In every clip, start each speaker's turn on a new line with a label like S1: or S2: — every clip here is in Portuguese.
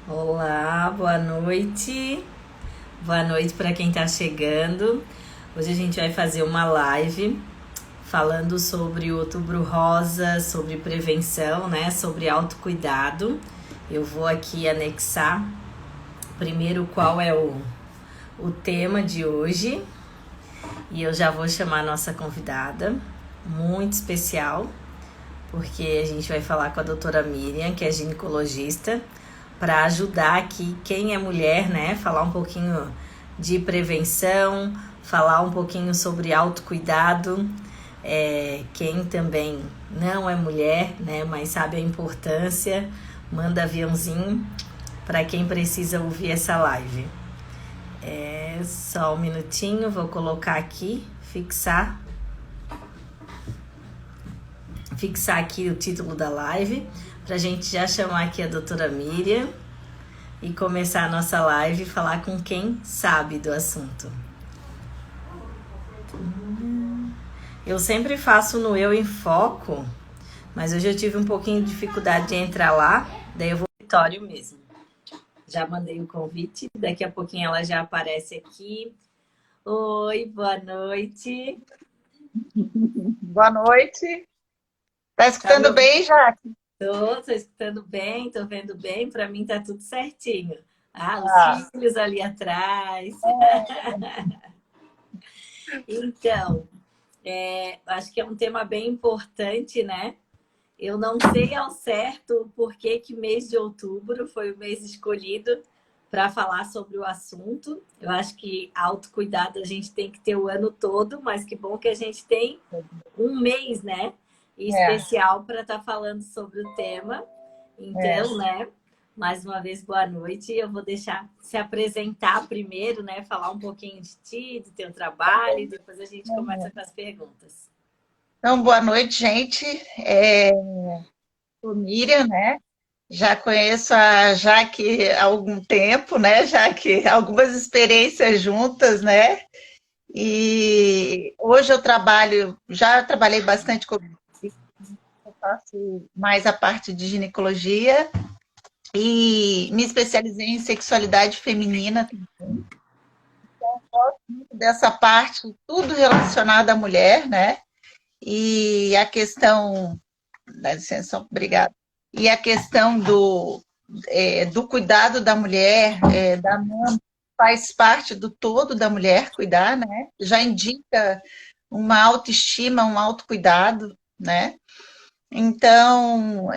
S1: Olá, boa noite. Boa noite para quem está chegando. Hoje a gente vai fazer uma live falando sobre o Outubro Rosa, sobre prevenção, né? Sobre autocuidado. Eu vou aqui anexar primeiro qual é o tema de hoje e eu já vou chamar a nossa convidada, muito especial, porque a gente vai falar com a doutora Miriam, que é ginecologista, para ajudar aqui quem é mulher, né? Falar um pouquinho de prevenção, falar um pouquinho sobre autocuidado. Quem também não é mulher, né? Mas sabe a importância, manda aviãozinho para quem precisa ouvir essa live. Só um minutinho, vou colocar aqui, fixar aqui o título da live, para a gente já chamar aqui a doutora Miriam e começar a nossa live e falar com quem sabe do assunto. Eu sempre faço no Eu em Foco, mas hoje eu tive um pouquinho de dificuldade de entrar lá, daí eu vou no Vitório mesmo. Já mandei o convite, daqui a pouquinho ela já aparece aqui. Oi, boa noite.
S2: Boa noite. Tá
S1: Tá
S2: escutando bem, Jaque?
S1: Tô escutando bem, tô vendo bem, para mim tá tudo certinho. Ah, os
S2: Ah,
S1: filhos ali atrás. Então, acho que é um tema bem importante, né? Eu não sei ao certo por que mês de outubro foi o mês escolhido para falar sobre o assunto. Eu acho que autocuidado a gente tem que ter o ano todo, mas que bom que a gente tem um mês, né?
S2: é,
S1: Especial para estar falando sobre o tema.
S2: é.
S1: Então, né? Mais uma vez, boa noite. Eu vou deixar se apresentar primeiro, né? Falar um pouquinho de ti, do teu trabalho, e depois a gente começa com as perguntas.
S2: Então, boa noite, gente. Sou Miriam, né? Já conheço a Jaque há algum tempo, né? Já que algumas experiências juntas, né? E hoje eu já trabalhei bastante com eu faço mais a parte de ginecologia e me especializei em sexualidade feminina dessa parte, tudo relacionado à mulher, né? E a questão, dá licença, obrigada. E a questão do cuidado da mulher, da mãe, faz parte do todo da mulher cuidar, né? Já indica uma autoestima, um autocuidado, né? Então,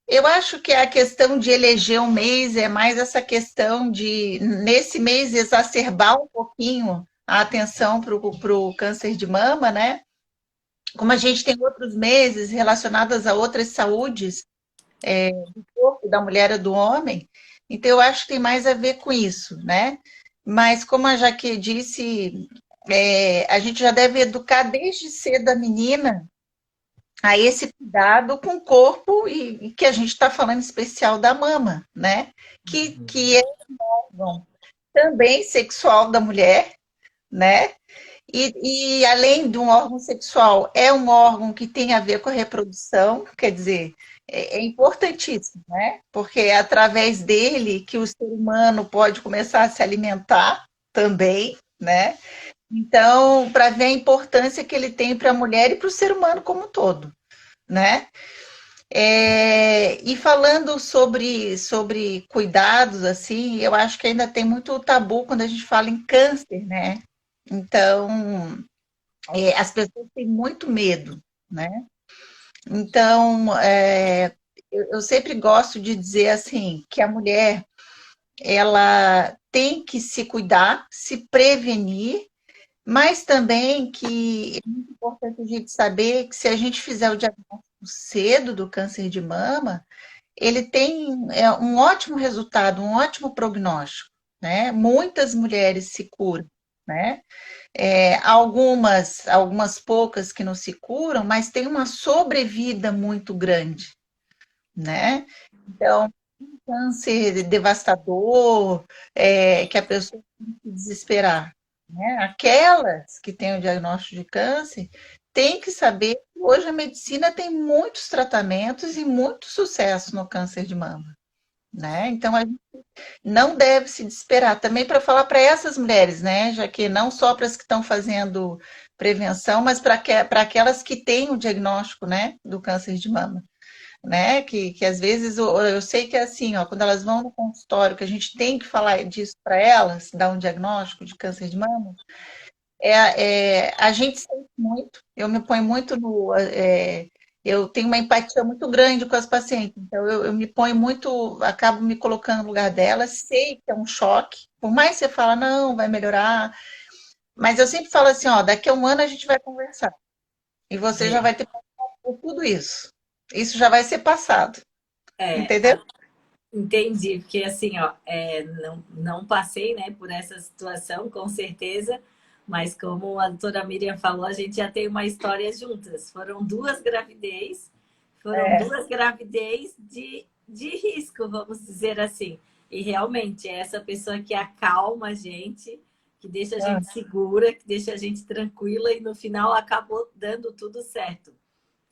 S2: eu acho que a questão de eleger um mês é mais essa questão de, nesse mês, exacerbar um pouquinho a atenção para o câncer de mama, né? Como a gente tem outros meses relacionados a outras saúdes, do corpo da mulher e do homem, então eu acho que tem mais a ver com isso, né? Mas como a Jaque disse, a gente já deve educar desde cedo a menina a esse cuidado com o corpo e que a gente está falando em especial da mama, né? Que é um órgão também sexual da mulher, né? E além de um órgão sexual, é um órgão que tem a ver com a reprodução, quer dizer, é importantíssimo, né? Porque é através dele que o ser humano pode começar a se alimentar também, né? Então, para ver a importância que ele tem para a mulher e para o ser humano como um todo, né? E falando sobre cuidados, assim, eu acho que ainda tem muito tabu quando a gente fala em câncer, né? Então, as pessoas têm muito medo, né? Então, eu sempre gosto de dizer assim que a mulher ela tem que se cuidar, se prevenir, mas também que é muito importante a gente saber que se a gente fizer o diagnóstico cedo do câncer de mama, ele tem um ótimo resultado, um ótimo prognóstico, né? Muitas mulheres se curam, né? Algumas poucas que não se curam, mas tem uma sobrevida muito grande, né? Então, um câncer devastador, que a pessoa tem que desesperar, né? Aquelas que têm o diagnóstico de câncer têm que saber que hoje a medicina tem muitos tratamentos e muito sucesso no câncer de mama, né? Então, a gente não deve se desesperar. Também para falar para essas mulheres, né? Já que não só para as que estão fazendo prevenção, mas para aquelas que têm o diagnóstico, né, do câncer de mama, né? Que às vezes eu sei que é assim, ó, quando elas vão no consultório, que a gente tem que falar disso para elas, dar um diagnóstico de câncer de mama, a gente sente muito, eu me ponho muito no. Eu tenho uma empatia muito grande com as pacientes, então eu me ponho muito, acabo me colocando no lugar delas, sei que é um choque, por mais que você fala, não, vai melhorar, mas eu sempre falo assim, ó, daqui a um ano a gente vai conversar, e você já
S1: É,
S2: vai ter passado por tudo isso. Isso já vai ser passado,
S1: é,
S2: entendeu?
S1: entendi, porque assim, ó, não passei, né, por essa situação, com certeza, mas como a doutora Miriam falou, a gente já tem uma história juntas. Foram
S2: É,
S1: duas gravidez de risco, vamos dizer assim. E realmente é essa pessoa que acalma a gente, que deixa a gente segura, que deixa a gente tranquila e no final acabou dando tudo certo.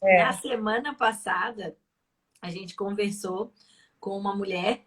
S1: Na
S2: é,
S1: semana passada, a gente conversou com uma mulher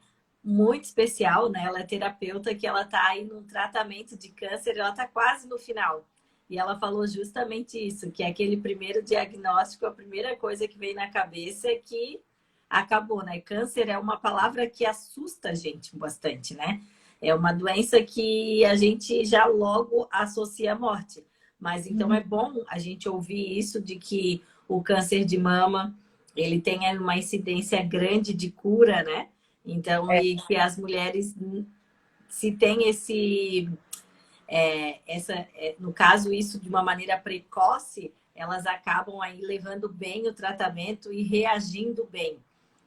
S1: muito especial, né? Ela é terapeuta que ela está aí num tratamento de câncer, ela está quase no final. E ela falou justamente isso, que é aquele primeiro diagnóstico, a primeira coisa que vem na cabeça é que acabou, né? Câncer é uma palavra que assusta a gente bastante, né? É uma doença que a gente já logo associa à morte. Mas então é bom a gente ouvir isso de que o câncer de mama ele tem uma incidência grande de cura, né? Então,
S2: é,
S1: e que as mulheres, se tem no caso, isso de uma maneira precoce, elas acabam aí levando bem o tratamento e reagindo bem.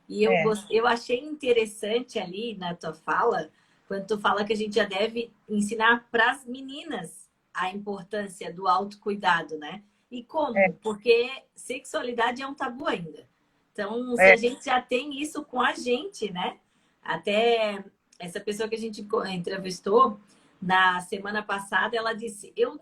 S1: E
S2: é,
S1: eu achei interessante ali na tua fala, quando tu fala que a gente já deve ensinar para as meninas a importância do autocuidado, né? E
S2: é,
S1: como? Porque sexualidade é um tabu ainda. Então, se
S2: é,
S1: a gente já tem isso com a gente, né? Até essa pessoa que a gente entrevistou na semana passada, ela disse: eu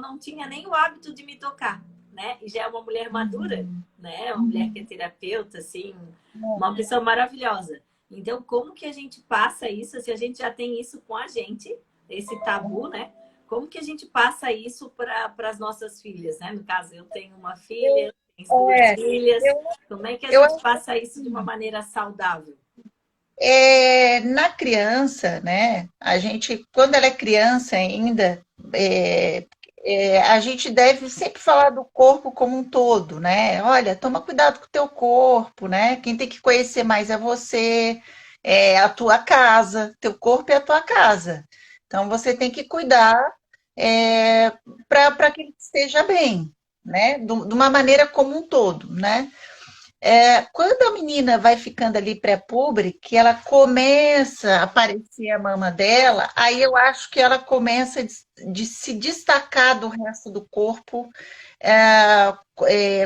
S1: não tinha nem o hábito de me tocar, né? E já é uma mulher madura, né? Uma mulher que é terapeuta, assim, uma pessoa maravilhosa. Então, como que a gente passa isso, se a gente já tem isso com a gente, esse tabu, né? Como que a gente passa isso para as nossas filhas, né? No caso, eu tenho uma filha, tenho duas
S2: é,
S1: filhas.
S2: eu,
S1: Como é que a
S2: eu
S1: gente
S2: acho
S1: passa isso de uma
S2: assim,
S1: maneira saudável?
S2: na criança, né? A gente, quando ela é criança ainda, é, a gente deve sempre falar do corpo como um todo, né? Olha, toma cuidado com o teu corpo, né? Quem tem que conhecer mais é você, é a tua casa, teu corpo é a tua casa. Então você tem que cuidar para que ele esteja bem, né? De uma maneira como um todo, né? Quando a menina vai ficando ali pré-puber, que ela começa a aparecer a mama dela, aí eu acho que ela começa de se destacar do resto do corpo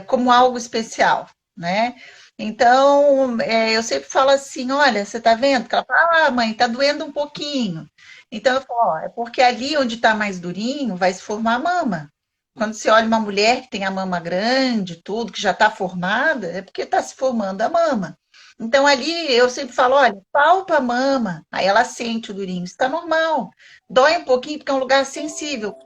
S2: como algo especial, né? Então, eu sempre falo assim, olha, você tá vendo? Que ela fala, ah, mãe, tá doendo um pouquinho. Então, eu falo, ó, é porque ali onde tá mais durinho vai se formar a mama. Quando você olha uma mulher que tem a mama grande, tudo, que já está formada, é porque está se formando a mama. Então, ali eu sempre falo: olha, palpa a mama, aí ela sente o durinho, está normal. Dói um pouquinho porque é um lugar sensível,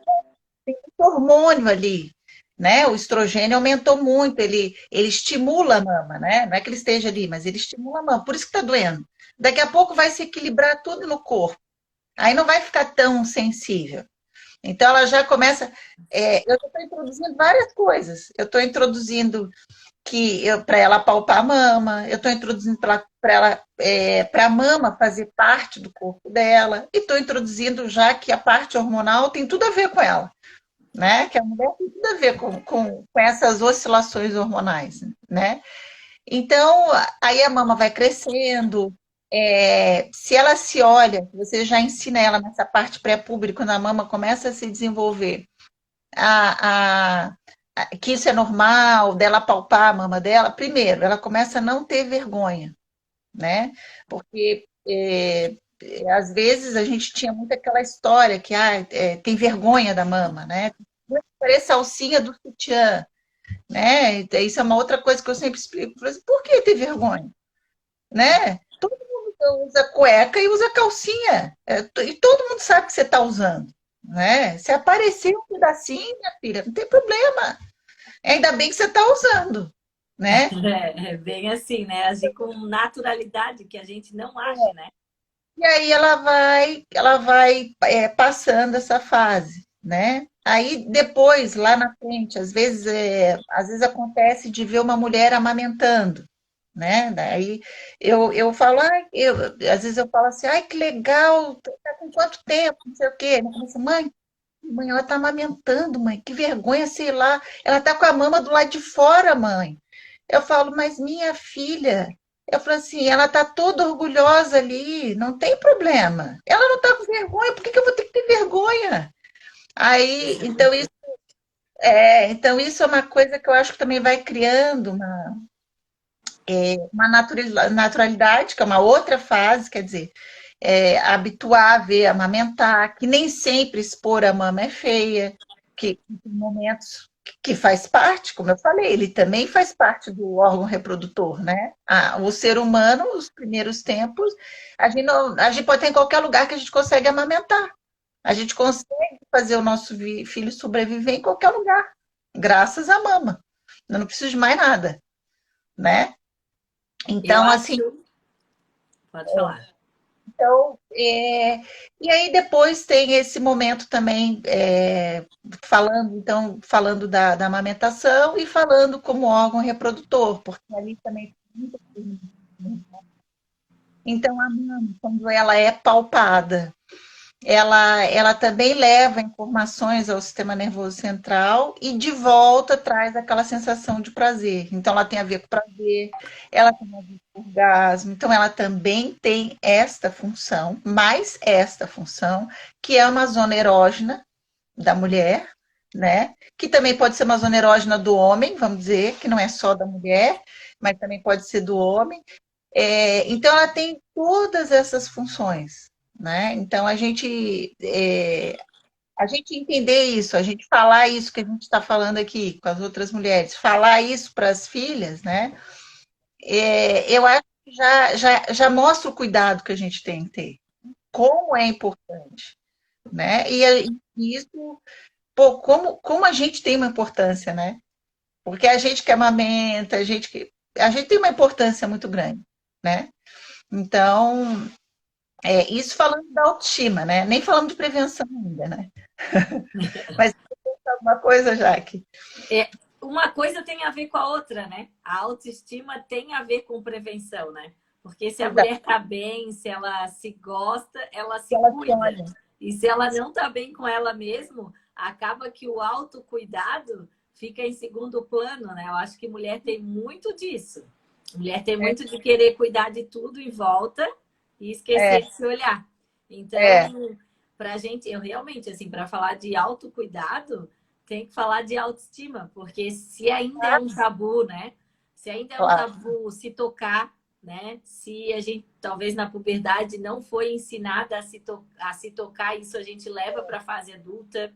S2: hormônio ali, né? O estrogênio aumentou muito, ele estimula a mama, né? Não é que ele esteja ali, mas ele estimula a mama, por isso que está doendo. Daqui a pouco vai se equilibrar tudo no corpo, aí não vai ficar tão sensível. Então, ela já começa. Eu estou introduzindo várias coisas. Eu estou introduzindo para ela palpar a mama, eu estou introduzindo para ela, para a mama fazer parte do corpo dela, e estou introduzindo já que a parte hormonal tem tudo a ver com ela, né? Que a mulher tem tudo a ver com essas oscilações hormonais, né? Então, aí a mama vai crescendo. Se ela se olha, você já ensina ela nessa parte pré-pública, quando a mama começa a se desenvolver, a, que isso é normal, dela palpar a mama dela, primeiro, ela começa a não ter vergonha, né? Porque às vezes a gente tinha muito aquela história que tem vergonha da mama, né? Parece a alcinha do sutiã, né? Isso é uma outra coisa que eu sempre explico. Por que ter vergonha? Né? usa cueca e usa calcinha. E todo mundo sabe que você está usando, né? Se aparecer um pedacinho, minha filha, não tem problema. Ainda bem que você está usando, né?
S1: É bem assim, né? Agir com naturalidade, que a gente não age, né?
S2: E aí ela vai passando essa fase, né? Aí depois, lá na frente, às vezes acontece de ver uma mulher amamentando, né? Daí eu falo, às vezes eu falo assim, ai, que legal, tá com quanto tempo? Não sei o quê. Ela fala assim, mãe, ela tá amamentando, mãe, que vergonha, sei lá. Ela tá com a mama do lado de fora, mãe. Eu falo, mas minha filha, eu falo assim, ela tá toda orgulhosa ali, não tem problema. Ela não tá com vergonha, por que que eu vou ter que ter vergonha? Aí, então isso é uma coisa que eu acho que também vai criando uma naturalidade, que é uma outra fase, quer dizer, habituar a ver, amamentar, que nem sempre expor a mama é feia, que tem momentos que faz parte, como eu falei, ele também faz parte do órgão reprodutor, né? O ser humano, os primeiros tempos, a gente pode estar em qualquer lugar que a gente consegue amamentar. A gente consegue fazer o nosso filho sobreviver em qualquer lugar, graças à mama. Eu não preciso de mais nada, né?
S1: Eu
S2: Então, assim,
S1: acho. Pode falar.
S2: então, e aí depois tem esse momento também, falando da amamentação e falando como órgão reprodutor, porque ali também tem muita coisa. Então, a mama, quando ela é palpada, ela também leva informações ao sistema nervoso central e de volta traz aquela sensação de prazer. Então, ela tem a ver com prazer, ela tem a ver com orgasmo, então ela também tem esta função, mais esta função, que é uma zona erógena da mulher, né? Que também pode ser uma zona erógena do homem, vamos dizer, que não é só da mulher, mas também pode ser do homem. Então, ela tem todas essas funções, né? Então, a gente entender isso, a gente falar isso que a gente está falando aqui com as outras mulheres, falar isso para as filhas, né? Eu acho que já mostra o cuidado que a gente tem que ter, como é importante, né? E isso, pô, como a gente tem uma importância, né? Porque a gente que amamenta, a gente tem uma importância muito grande, né? Então, isso falando da autoestima, né? Nem falando de prevenção ainda, né? Mas alguma coisa, Jaque?
S1: É, uma coisa tem a ver com a outra, né? A autoestima tem a ver com prevenção, né? Porque se a
S2: Exato.
S1: mulher tá bem, se ela se gosta, ela se
S2: Ela se
S1: cuida.
S2: olha.
S1: E se ela não tá bem com ela mesma, acaba que o autocuidado fica em segundo plano, né? Eu acho que mulher tem muito disso. Mulher tem
S2: É,
S1: muito de querer cuidar de tudo em volta e
S2: é,
S1: esquecer de se olhar.
S2: é,
S1: Então, pra gente, eu realmente, assim, para falar de autocuidado, tem que falar de autoestima, porque se ainda é um tabu, né? Se ainda é um
S2: claro.
S1: tabu se tocar, né? Se a gente, talvez na puberdade, não foi ensinada a se tocar, isso a gente leva para a fase adulta.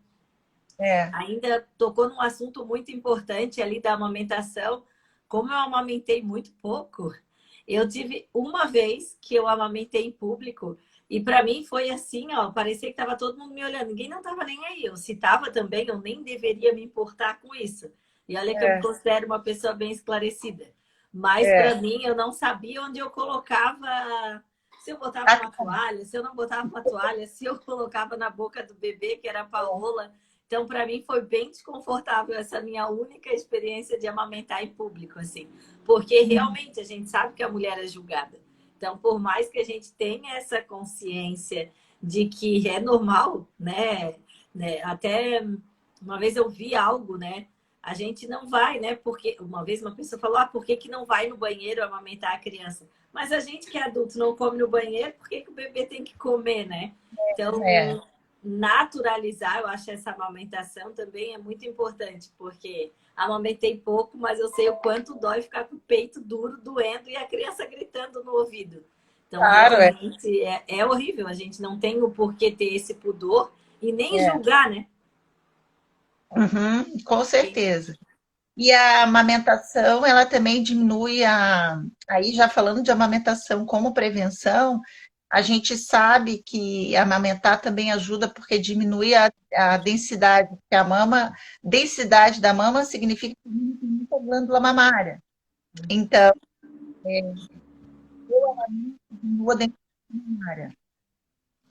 S2: É,
S1: Ainda tocou num assunto muito importante ali da amamentação. Como eu amamentei muito pouco, eu tive uma vez que eu amamentei em público e para mim foi assim, ó, parecia que tava todo mundo me olhando, ninguém não tava nem aí. Eu se tava também, eu nem deveria me importar com isso. E olha que eu me
S2: é,
S1: considero uma pessoa bem esclarecida. Mas
S2: é.
S1: para mim, eu não sabia onde eu colocava, se eu botava
S2: Ah,
S1: uma toalha, se eu não botava uma toalha, se eu colocava na boca do bebê, que era a Paola. Então, para mim, foi bem desconfortável essa minha única experiência de amamentar em público, assim. Porque realmente a gente sabe que a mulher é julgada. Então, por mais que a gente tenha essa consciência de que é normal, né? Até uma vez eu vi algo, né? A gente não vai, né? Porque uma vez uma pessoa falou: por que que não vai no banheiro amamentar a criança? Mas a gente que é adulto não come no banheiro, por que que o bebê tem que comer, né?
S2: é,
S1: Então, naturalizar, eu acho essa amamentação também é muito importante, porque amamentei pouco, mas eu sei o quanto dói ficar com o peito duro, doendo e a criança gritando no ouvido. Então,
S2: claro,
S1: realmente, é horrível. A gente não tem o porquê ter esse pudor e nem
S2: é.
S1: julgar, né?
S2: Uhum, com certeza. E a amamentação, ela também diminui Aí, já falando de amamentação como prevenção, a gente sabe que amamentar também ajuda porque diminui a densidade, porque a mama, densidade da mama significa que tem muita glândula mamária. Então, diminui a densidade mamária.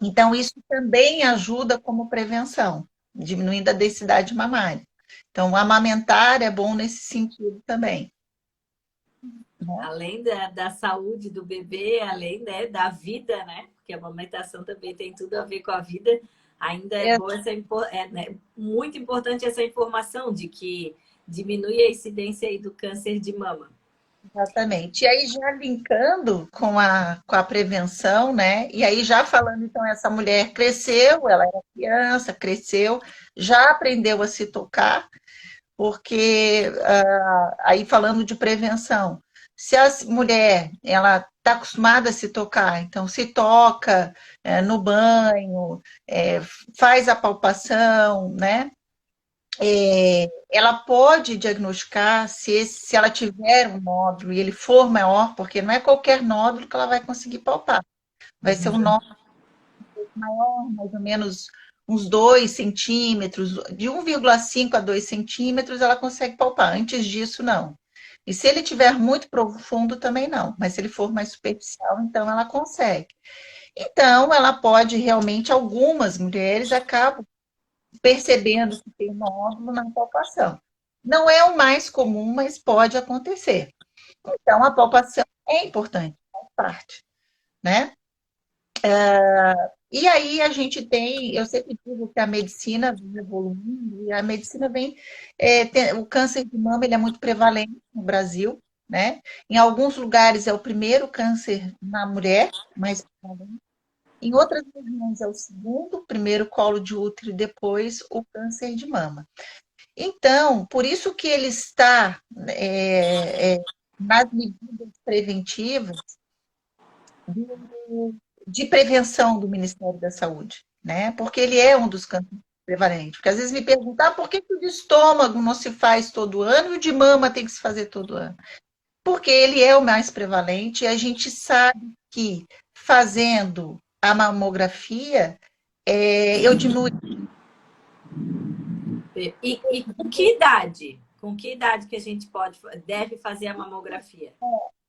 S2: Então, isso também ajuda como prevenção, diminuindo a densidade mamária. Então, amamentar é bom nesse sentido também, né?
S1: Além da saúde do bebê, além, né, da vida, né? Porque a amamentação também tem tudo a ver com a vida. Ainda é boa né, muito importante essa informação de que diminui a incidência aí do câncer de mama.
S2: Exatamente. E aí, já linkando com a prevenção, né? E aí, já falando, então, essa mulher cresceu, ela era criança, cresceu, já aprendeu a se tocar, porque aí falando de prevenção, se a mulher ela está acostumada a se tocar, então se toca no banho, faz a palpação, né? Ela pode diagnosticar se ela tiver um nódulo e ele for maior, porque não é qualquer nódulo que ela vai conseguir palpar. Vai ser um nódulo maior, mais ou menos uns 2 centímetros, de 1,5 a 2 centímetros ela consegue palpar. Antes disso, não. E se ele tiver muito profundo, também não. Mas se ele for mais superficial, então ela consegue. Então, ela pode realmente, algumas mulheres acabam percebendo que tem nódulo na palpação. Não é o mais comum, mas pode acontecer. Então, a palpação é importante, faz parte, né? E aí a gente tem, eu sempre digo que a medicina vem evoluindo, e a medicina vem, o câncer de mama ele é muito prevalente no Brasil, né? Em alguns lugares é o primeiro câncer na mulher, mas em outras regiões é o segundo, primeiro colo de útero e depois o câncer de mama. Então, por isso que ele está nas medidas preventivas de, de prevenção do Ministério da Saúde, né? Porque ele é um dos cânceres prevalentes. Porque às vezes me perguntam, por que o de estômago não se faz todo ano e o de mama tem que se fazer todo ano? Porque ele é o mais prevalente e a gente sabe que fazendo a mamografia, eu diminuo.
S1: E com que idade? Com que idade que a gente deve fazer a mamografia?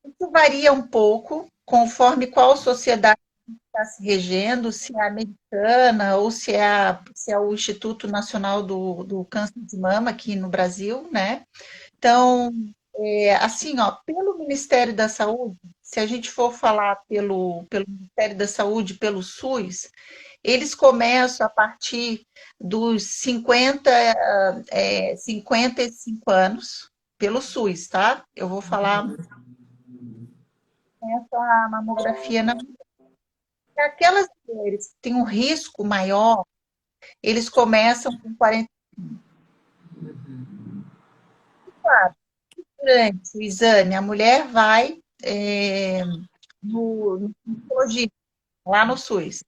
S2: Isso varia um pouco conforme qual sociedade está se regendo, se é a americana ou se é o Instituto Nacional do Câncer de Mama aqui no Brasil, né? Então, assim, ó, pelo Ministério da Saúde, se a gente for falar pelo Ministério da Saúde, pelo SUS, eles começam a partir dos 55 anos, pelo SUS, tá? Eu vou falar essa mamografia na aquelas mulheres que têm um risco maior, eles começam com 40. Claro, durante o exame, a mulher vai no ginecologista, lá no SUS.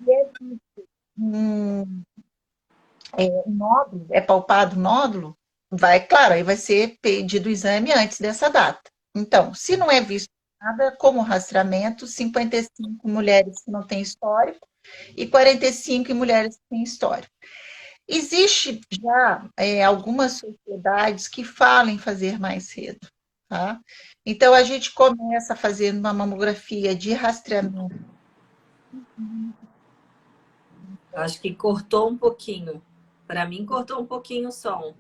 S2: E um, um nódulo, é palpado o nódulo, vai, claro, aí vai ser pedido o exame antes dessa data. Então, se não é visto nada, como rastreamento, 55 mulheres que não têm histórico e 45 em mulheres que têm histórico. Existe já algumas sociedades que falam em fazer mais cedo, tá? Então, a gente começa fazendo uma mamografia de rastreamento.
S1: Acho que cortou um pouquinho. Para mim, cortou um pouquinho o som.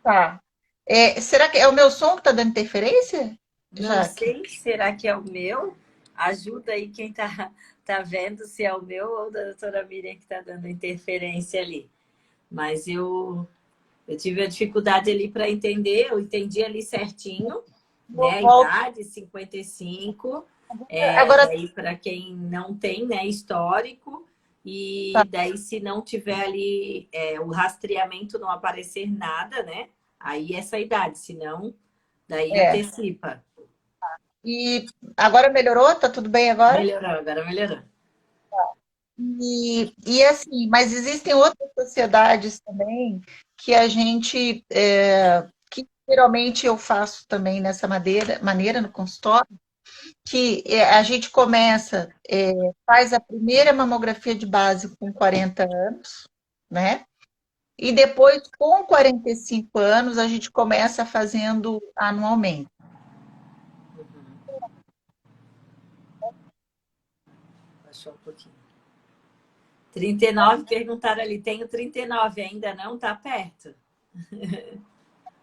S2: Tá. Será que é o meu som que está dando interferência,
S1: Não
S2: Jaque?
S1: sei, será que é o meu? Ajuda aí quem tá vendo se é o meu ou da doutora Miriam que está dando interferência ali. Mas eu tive a dificuldade ali para entender, eu entendi ali certinho, né? A
S2: Volto.
S1: idade, 55.
S2: Agora,
S1: Daí, para quem não tem, né, histórico,
S2: tá.
S1: e daí, se não tiver ali o rastreamento, não aparecer nada, né? Aí essa idade, senão, daí
S2: É.
S1: antecipa.
S2: E agora melhorou? Tá tudo bem agora?
S1: Melhorou, agora melhorou.
S2: E assim, mas existem outras sociedades também que a gente, que geralmente eu faço também nessa maneira no consultório, que a gente começa, faz a primeira mamografia de base com 40 anos, né? E depois, com 45 anos, a gente começa fazendo anualmente.
S1: Uhum. Baixou um pouquinho. 39, perguntaram ali, tenho 39 ainda não? Tá perto.
S2: Se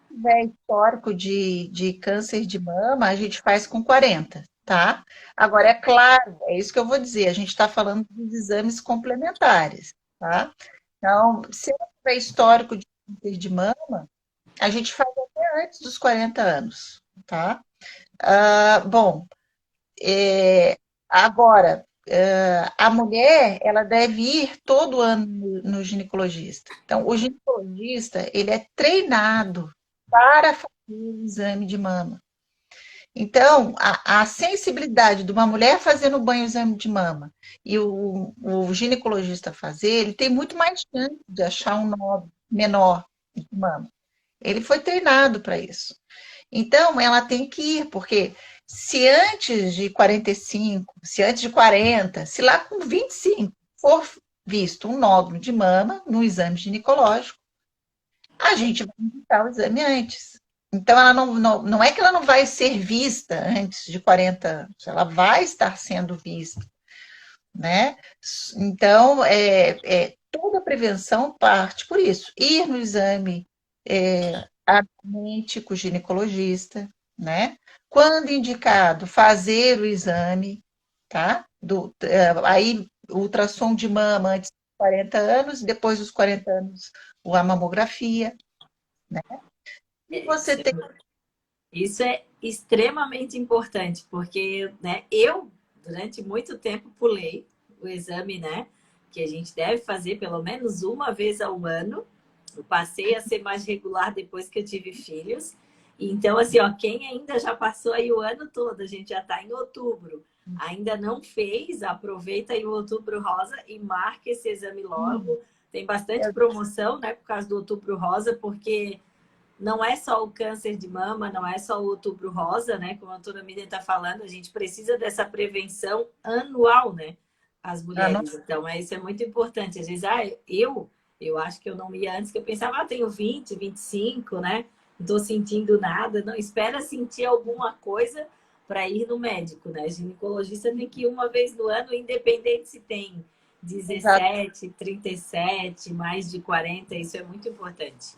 S2: tiver histórico de câncer de mama, a gente faz com 40, tá? Agora, é claro, é isso que eu vou dizer, a gente está falando dos exames complementares, tá? Então, se não tiver histórico de câncer de mama, a gente faz até antes dos 40 anos, tá? Bom, agora, a mulher, ela deve ir todo ano no ginecologista. Então, o ginecologista, ele é treinado para fazer o exame de mama. Então, a sensibilidade de uma mulher fazendo banho exame de mama e o ginecologista fazer, ele tem muito mais chance de achar um nódulo menor de mama. Ele foi treinado para isso. Então, ela tem que ir, porque se antes de 45, se antes de 40, se lá com 25 for visto um nódulo de mama no exame ginecológico, a gente vai indicar o exame antes. Então, ela não é que ela não vai ser vista antes de 40 anos, ela vai estar sendo vista, né? Então, toda a prevenção parte por isso. Ir no exame anualmente com o ginecologista, né? Quando indicado, fazer o exame, tá? Aí, o ultrassom de mama antes dos 40 anos, depois dos 40 anos, a mamografia, né? E você
S1: Isso,
S2: tem.
S1: isso é extremamente importante, porque, né, eu, durante muito tempo, pulei o exame, né, que a gente deve fazer pelo menos uma vez ao ano. Eu passei a ser mais regular depois que eu tive filhos. Então, assim, ó, quem ainda já passou aí o ano todo, a gente já está em outubro, ainda não fez, aproveita aí o Outubro Rosa e marca esse exame logo. Tem bastante promoção, né, por causa do Outubro Rosa, porque não é só o câncer de mama, não é só o Outubro Rosa, né? Como a doutora Miriam está falando, a gente precisa dessa prevenção anual, né? As mulheres. Então, isso é muito importante. Às vezes, eu acho que eu não ia antes, que eu pensava, tenho 20, 25, né? Não estou sentindo nada. Não, espera sentir alguma coisa para ir no médico, né? Ginecologista tem que ir uma vez no ano, independente se tem
S2: Exato.
S1: 17, 37, mais de 40, isso é muito importante.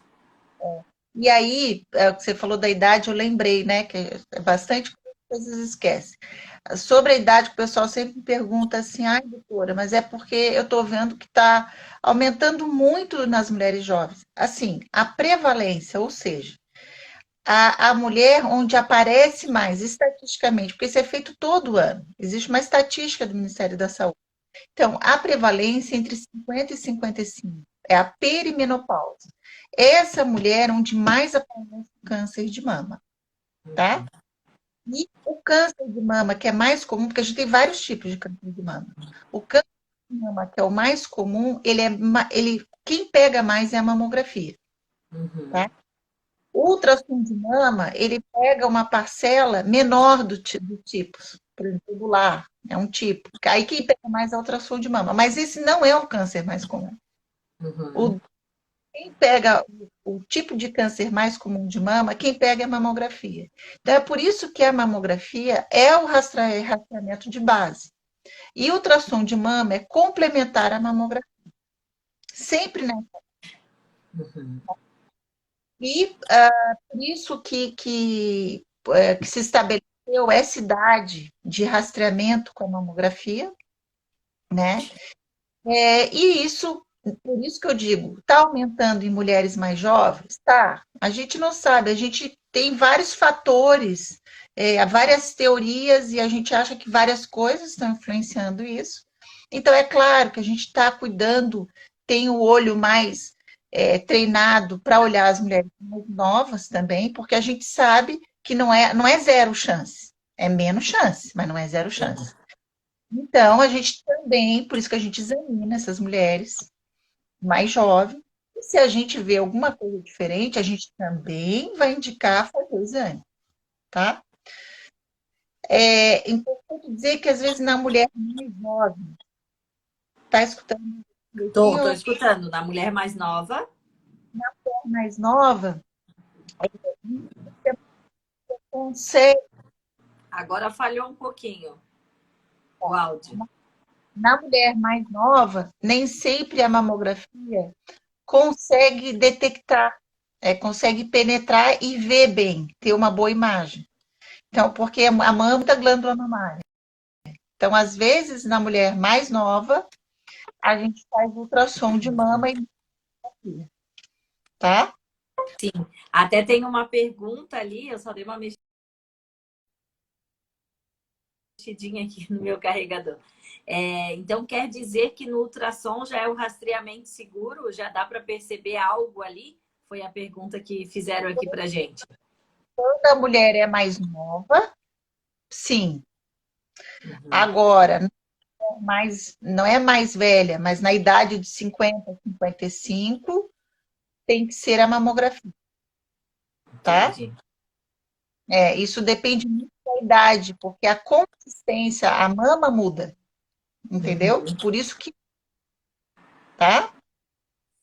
S2: E aí, o que você falou da idade, eu lembrei, né? Que é bastante coisas esquece. Sobre a idade, o pessoal sempre me pergunta assim, ai, doutora, mas é porque eu estou vendo que está aumentando muito nas mulheres jovens. Assim, a prevalência, ou seja, a mulher onde aparece mais estatisticamente, porque isso é feito todo ano, existe uma estatística do Ministério da Saúde. Então, a prevalência entre 50 e 55 é a perimenopausa. Essa mulher é onde mais aparece o câncer de mama, tá? E o câncer de mama, que é mais comum, porque a gente tem vários tipos de câncer de mama. O câncer de mama, que é o mais comum, quem pega mais é a mamografia,
S1: Uhum.
S2: tá? O ultrassom de mama, ele pega uma parcela menor do tipos, por exemplo, tubular, é um tipo. Aí quem pega mais é o ultrassom de mama, mas esse não é o câncer mais comum.
S1: Uhum.
S2: O, quem pega o tipo de câncer mais comum de mama, quem pega é a mamografia. Então é por isso que a mamografia é o rastreamento de base. E o ultrassom de mama é complementar à mamografia. Sempre, né?
S1: Uhum.
S2: E por isso que se estabeleceu essa idade de rastreamento com a mamografia, né? E isso, por isso que eu digo, está aumentando em mulheres mais jovens? Tá. A gente não sabe, a gente tem vários fatores, várias teorias, e a gente acha que várias coisas estão influenciando isso. Então, é claro que a gente está cuidando, tem o olho mais treinado para olhar as mulheres mais novas também, porque a gente sabe que não é zero chance, é menos chance, mas não é zero chance. Então, a gente também, por isso que a gente examina essas mulheres mais jovens. E se a gente vê alguma coisa diferente, a gente também vai indicar fazer o exame, tá? É importante dizer que, às vezes, na mulher mais jovem, tá escutando
S1: Tô
S2: direitinho,
S1: escutando. Na mulher mais nova,
S2: mais nova, você consegue,
S1: agora falhou um pouquinho o áudio.
S2: na mulher mais nova, nem sempre a mamografia consegue detectar, consegue penetrar e ver bem, ter uma boa imagem. Então, porque a mama é muita glândula mamária. Então, às vezes, na mulher mais nova, a gente faz ultrassom de mama e tá?
S1: Sim. Até tem uma pergunta ali, eu só dei uma mexidinha aqui no meu carregador. Então, quer dizer que no ultrassom já é o rastreamento seguro? Já dá para perceber algo ali? Foi a pergunta que fizeram aqui para gente.
S2: Quando a mulher é mais nova, sim.
S1: Uhum.
S2: Agora, não é mais velha, mas na idade de 50, 55, tem que ser a mamografia, tá?
S1: Entendi.
S2: Isso depende muito da idade, porque a consistência, a mama muda, entendeu?
S1: Uhum.
S2: Por isso que, tá?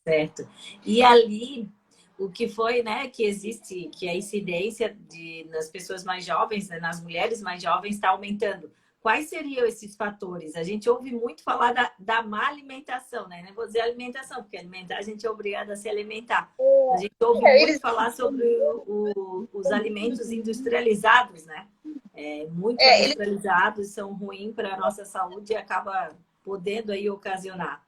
S1: Certo. E ali, o que foi, né, que existe, que a incidência nas pessoas mais jovens, né, nas mulheres mais jovens, está aumentando. Quais seriam esses fatores? A gente ouve muito falar da má alimentação, né? Não vou dizer alimentação, porque alimentar a gente é obrigada a se alimentar. A gente ouve muito
S2: Eles,
S1: falar sobre os alimentos industrializados, né? Muito
S2: eles
S1: industrializados são ruins para a nossa saúde e acaba podendo aí ocasionar.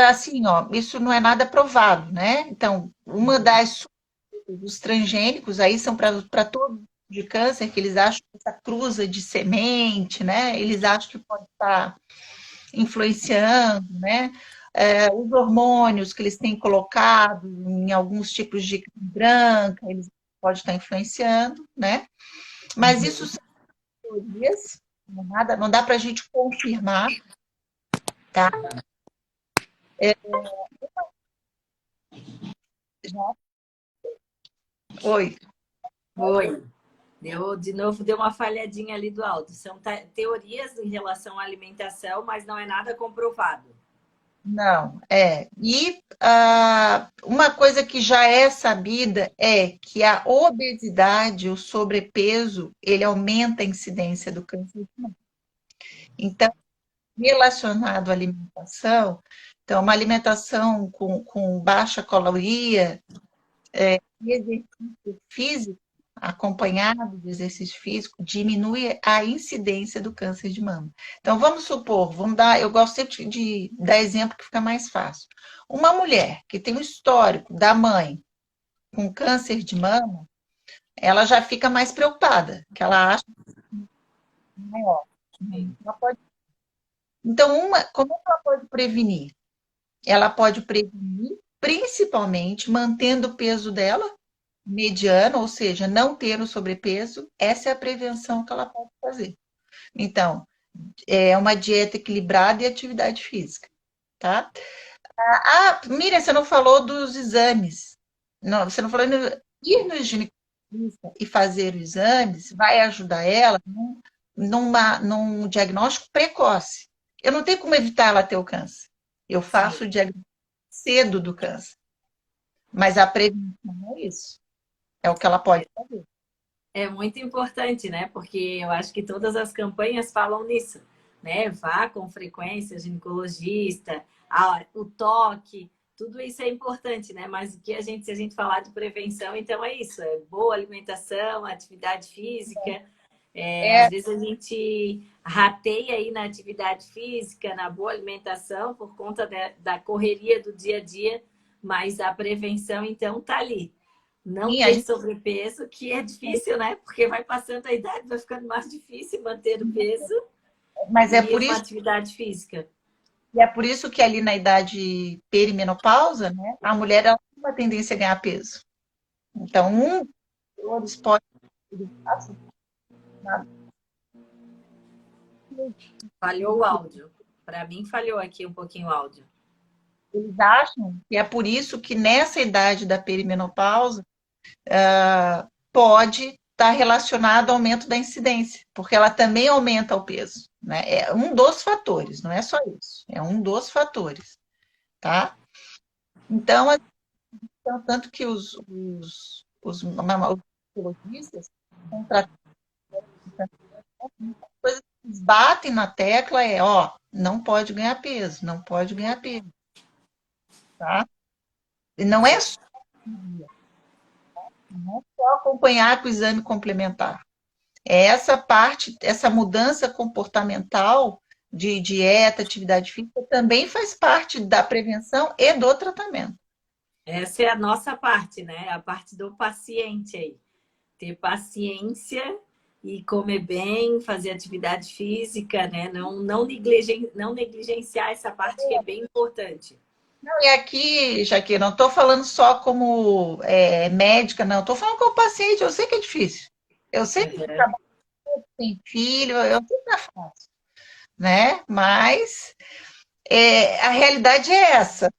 S2: assim, ó, isso não é nada provado, né? Então, uma das os transgênicos aí são para todo tipo de câncer, que eles acham que essa cruza de semente, né? Eles acham que pode estar influenciando, né? Os hormônios que eles têm colocado em alguns tipos de carne branca, eles podem estar influenciando, né? Mas isso são teorias, não dá para a gente confirmar, tá? Já foi.
S1: Oi. De novo, deu uma falhadinha ali do alto. São teorias em relação à alimentação, mas não é nada comprovado.
S2: Não, é. E uma coisa que já é sabida é que a obesidade, o sobrepeso, ele aumenta a incidência do câncer de mama. Então, relacionado à alimentação, então, uma alimentação com baixa caloria, e exercício físico, acompanhado de exercício físico, diminui a incidência do câncer de mama. Então, vamos supor, eu gosto sempre de dar exemplo que fica mais fácil. Uma mulher que tem um histórico da mãe com câncer de mama, ela já fica mais preocupada, que ela acha que é maior. Ela pode... Então, como ela pode prevenir? Ela pode prevenir principalmente mantendo o peso dela mediano, ou seja, não ter o sobrepeso, essa é a prevenção que ela pode fazer. Então, é uma dieta equilibrada e atividade física, tá? Miriam, você não falou dos exames. Não, você não falou ir no ginecologista e fazer os exames vai ajudar ela num diagnóstico precoce. Eu não tenho como evitar ela ter o câncer. Eu faço o
S1: Sim.
S2: diagnóstico cedo do câncer. Mas a prevenção é isso. É o que ela pode fazer.
S1: É muito importante, né? Porque eu acho que todas as campanhas falam nisso, né? Vá com frequência ao ginecologista, o toque, tudo isso é importante, né? Mas o que se a gente falar de prevenção, então é isso, é boa alimentação, atividade física. Às
S2: É,
S1: vezes a gente rateia aí na atividade física, na boa alimentação, por conta da correria do dia a dia, mas a prevenção, então, tá ali. Não
S2: sim, a
S1: ter
S2: gente
S1: sobrepeso, que é difícil, né? Porque vai passando a idade, vai ficando mais difícil manter o peso
S2: Mas
S1: e uma atividade física.
S2: é por isso que ali na idade perimenopausa, né, a mulher ela tem uma tendência a ganhar peso. Então, um dos fatores pode ser
S1: Falhou o áudio. Para mim, falhou aqui um pouquinho o áudio.
S2: Eles acham que é por isso que nessa idade da perimenopausa pode estar relacionado ao aumento da incidência, porque ela também aumenta o peso, né? É um dos fatores, não é só isso, é um dos fatores, tá? Então, tanto que os mamagistas estão tratando coisas que eles batem na tecla ó, não pode ganhar peso, não pode ganhar peso, tá? E não é só acompanhar com o exame complementar. É essa parte, essa mudança comportamental de dieta, atividade física, também faz parte da prevenção e do tratamento.
S1: Essa é a nossa parte, né? A parte do paciente aí. Ter paciência e comer bem, fazer atividade física, né? Não negligenciar essa parte que é bem importante.
S2: Não, e aqui, Jaque, não estou falando só como médica, não. Estou falando como paciente. Eu sei que é difícil. Eu sei que
S1: Uhum.
S2: tem filho, eu sei que não é fácil, né? Mas a realidade é essa,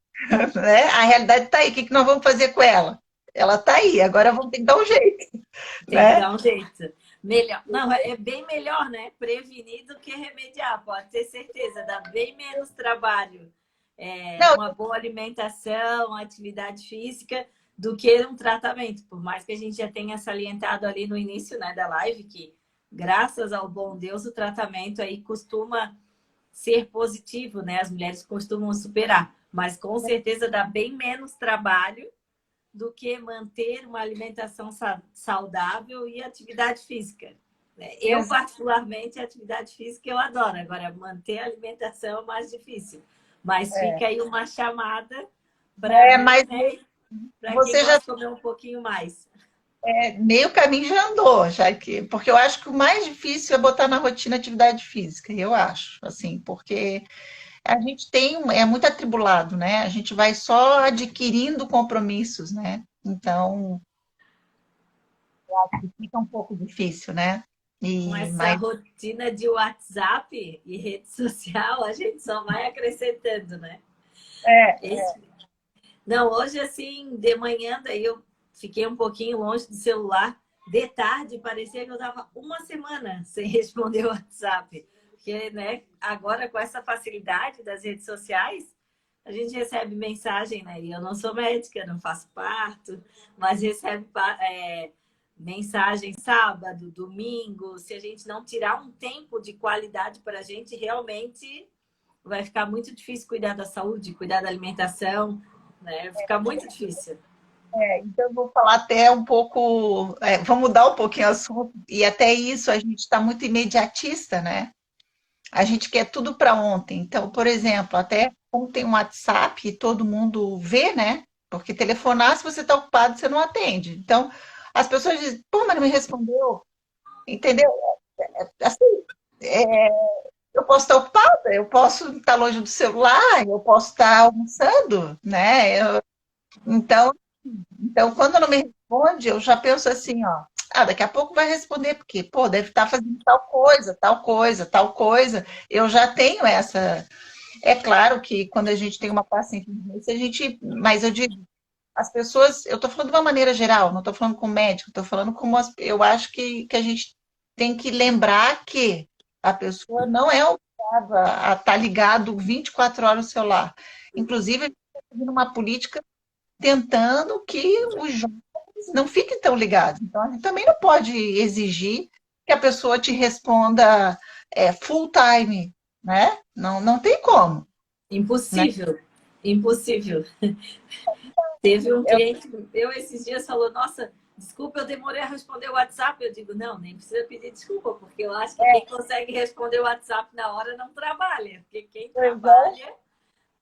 S2: né? A realidade está aí. O que que nós vamos fazer com ela? Ela está aí. Agora vamos ter que dar um jeito,
S1: Tem que
S2: né?
S1: dar um jeito. Melhor. Não, é bem melhor, né? Prevenir do que remediar, pode ter certeza. Dá bem menos trabalho.
S2: Não,
S1: Uma boa alimentação, atividade física, do que um tratamento. Por mais que a gente já tenha salientado ali no início, né, da live, que graças ao bom Deus, o tratamento aí costuma ser positivo, né? As mulheres costumam superar. Mas com certeza dá bem menos trabalho do que manter uma alimentação saudável e atividade física. Eu, particularmente, a atividade física eu adoro. Agora, manter a alimentação é mais difícil. Mas fica aí uma chamada para mim,
S2: mas
S1: né? Para quem
S2: você já
S1: gosta de comer um pouquinho mais.
S2: meio caminho já andou, já que, porque eu acho que o mais difícil é botar na rotina atividade física, eu acho, assim, porque a gente é muito atribulado, né? A gente vai só adquirindo compromissos, né? Então, fica um pouco difícil, né?
S1: Com
S2: E,
S1: essa
S2: mas
S1: rotina de WhatsApp e rede social, a gente só vai acrescentando, né? Esse Não, hoje assim, de manhã, daí eu fiquei um pouquinho longe do celular. De tarde, parecia que eu estava uma semana sem responder o WhatsApp. Porque, né, agora com essa facilidade das redes sociais, a gente recebe mensagem, né? E eu não sou médica, não faço parto, mas recebe mensagem sábado, domingo. Se a gente não tirar um tempo de qualidade para a gente, realmente vai ficar muito difícil cuidar da saúde, cuidar da alimentação, né? Fica muito difícil.
S2: então eu vou falar até um pouco, vou mudar um pouquinho o assunto, e até isso a gente está muito imediatista, né? A gente quer tudo para ontem. Então, por exemplo, até como tem um WhatsApp e todo mundo vê, né? Porque telefonar, se você está ocupado, você não atende. Então, as pessoas dizem, pô, mas não me respondeu, entendeu? Assim, é, eu posso estar ocupada, eu posso estar longe do celular, eu posso estar almoçando, né? Então, então, quando não me responde, eu já penso assim, ó, daqui a pouco vai responder, porque, pô, deve estar fazendo tal coisa, tal coisa, tal coisa. Eu já tenho essa. É claro que quando a gente tem uma paciente, a gente, mas eu digo, as pessoas, eu estou falando de uma maneira geral, não estou falando com médico, estou falando como eu acho que a gente tem que lembrar que a pessoa não é obrigada a estar ligado 24 horas no celular. Inclusive, a gente está fazendo uma política tentando que os jovens não fiquem tão ligados. Então, a gente também não pode exigir que a pessoa te responda full time, né? Não, não tem como, né?
S1: Impossível, impossível. Teve um
S2: Eu,
S1: cliente meu esses dias falou: Nossa, desculpa, eu demorei a responder o WhatsApp. Eu digo: Não, nem precisa pedir desculpa, porque eu acho que quem consegue responder o WhatsApp na hora não trabalha, porque quem trabalha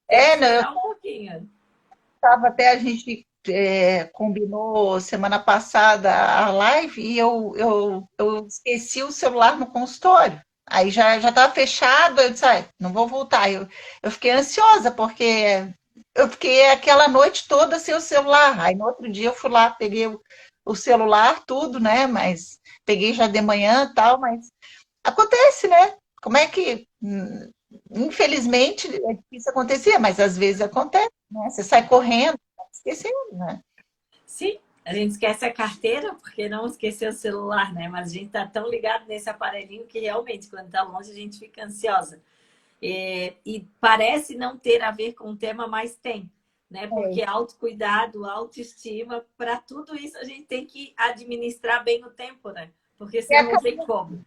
S1: tem que
S2: não, eu
S1: esperar um pouquinho.
S2: estava até, a gente combinou semana passada a live e eu esqueci o celular no consultório. Aí já estava fechado, eu disse, não vou voltar. Eu fiquei ansiosa, porque eu fiquei aquela noite toda sem o celular. Aí no outro dia eu fui lá, peguei o celular, tudo, né? Mas peguei já de manhã e tal, mas acontece, né? como é que, infelizmente, é difícil acontecer, mas às vezes acontece, né? Você sai correndo, esquecendo, né?
S1: Sim, a gente esquece a carteira, porque não esquecer o celular, né? Mas a gente tá tão ligado nesse aparelhinho que realmente, quando tá longe, a gente fica ansiosa. E parece não ter a ver com o tema, mas tem, né?
S2: É.
S1: Porque autocuidado, autoestima, para tudo isso a gente tem que administrar bem o tempo, né? Porque
S2: E a,
S1: senão não tem como.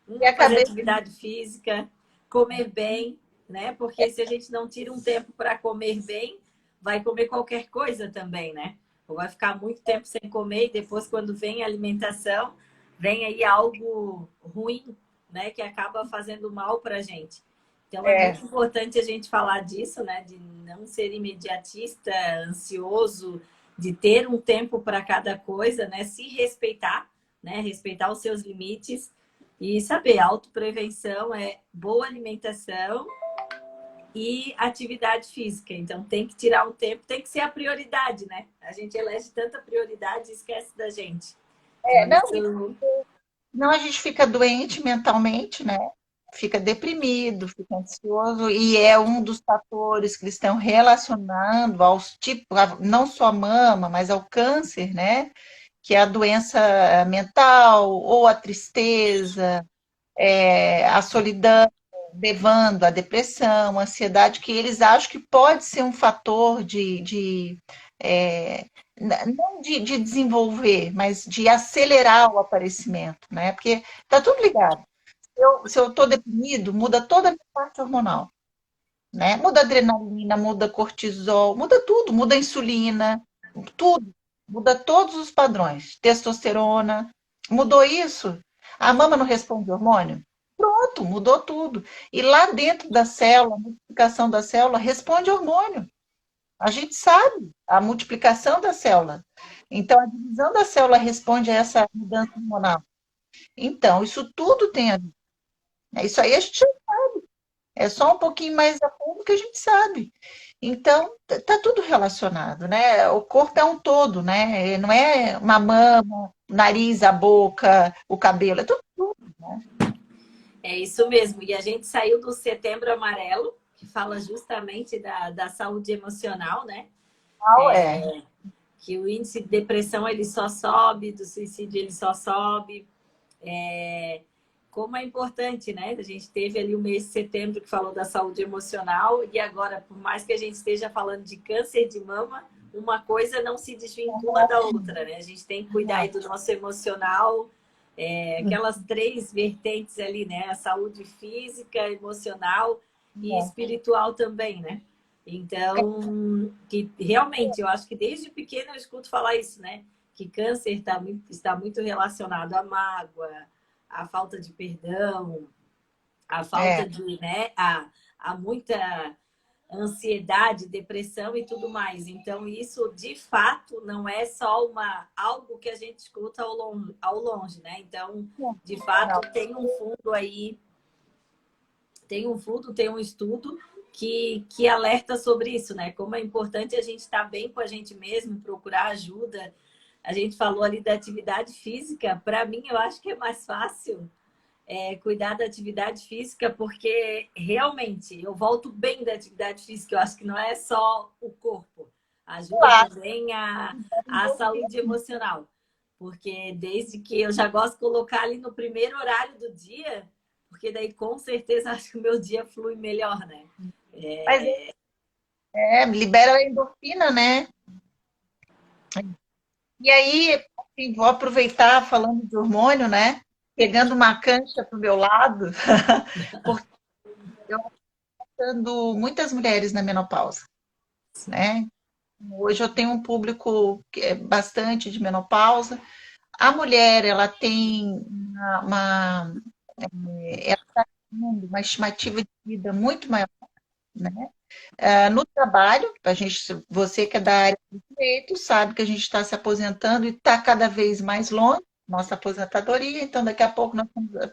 S2: e a
S1: Fazer
S2: cabeça
S1: atividade física, comer bem, né? Porque se a gente não tira um tempo para comer bem, vai comer qualquer coisa também, né? Ou vai ficar muito tempo sem comer e depois, quando vem a alimentação, vem aí algo ruim, né? Que acaba fazendo mal para a gente. Então, é
S2: é,
S1: muito importante a gente falar disso, né? De não ser imediatista, ansioso, de ter um tempo para cada coisa, né? Se respeitar, né? Respeitar os seus limites e saber, autoprevenção é boa alimentação e atividade física. Então, tem que tirar um tempo, tem que ser a prioridade, né? A gente elege tanta prioridade e esquece da gente. Então,
S2: não,
S1: isso
S2: não a gente fica doente mentalmente, né? Fica deprimido, fica ansioso, e é um dos fatores que eles estão relacionando aos tipos, não só a mama, mas ao câncer, né? Que é a doença mental, ou a tristeza, a solidão, levando à depressão, à ansiedade, que eles acham que pode ser um fator é, não de desenvolver, mas de acelerar o aparecimento, né? Porque está tudo ligado. Se eu estou deprimido, muda toda a minha parte hormonal, né? Muda a adrenalina, muda cortisol, muda tudo, muda a insulina, tudo. Muda todos os padrões. Testosterona. Mudou isso? A mama não responde hormônio? Pronto, mudou tudo. E lá dentro da célula, a multiplicação da célula responde hormônio. A gente sabe a multiplicação da célula. Então, a divisão da célula responde a essa mudança hormonal. Então, isso tudo tem a ver. Isso aí a gente é só um pouquinho mais a fundo que a gente sabe. Então, tá tudo relacionado, né? O corpo é um todo, né? Não é uma mama, o nariz, a boca, o cabelo, é tudo.
S1: é isso mesmo. E a gente saiu do Setembro Amarelo, que fala justamente da saúde emocional, né?
S2: Normal, é.
S1: Que o índice de depressão ele só sobe, do suicídio ele só sobe. Como é importante, né? A gente teve ali o mês de setembro que falou da saúde emocional e agora, por mais que a gente esteja falando de câncer de mama, uma coisa não se desvincula da outra, né? A gente tem que cuidar aí do nosso emocional, aquelas três vertentes ali, né? A saúde física, emocional e espiritual também, né? Então, que realmente, eu acho que desde pequeno eu escuto falar isso, né? Que câncer está muito relacionado à mágoa, à falta de perdão, à
S2: É,
S1: falta de, né? A muita ansiedade, depressão e tudo mais. Então, isso de fato não é só algo que a gente escuta ao longe, né? Então, de fato,
S2: não.
S1: tem um fundo aí, tem um estudo que alerta sobre isso, né? Como é importante a gente estar bem com a gente mesmo, procurar ajuda. A gente falou ali da atividade física. Para mim, eu acho que é mais fácil cuidar da atividade física, porque realmente eu volto bem da atividade física. Eu acho que não é só o corpo, ajuda
S2: Claro,
S1: também a saúde emocional. Porque desde que eu já gosto de colocar ali no primeiro horário do dia, porque daí com certeza acho que o meu dia flui melhor, né?
S2: mas libera a endorfina, né? E aí, assim, vou aproveitar falando de hormônio, né? Pegando uma cancha para o meu lado, porque eu estou muitas mulheres na menopausa, né? Hoje eu tenho um público que é bastante de menopausa. A mulher, ela tem ela está tendo uma estimativa de vida muito maior, né? No trabalho, a gente, você que é da área do direito, sabe que a gente está se aposentando e está cada vez mais longe nossa aposentadoria, então daqui a pouco nós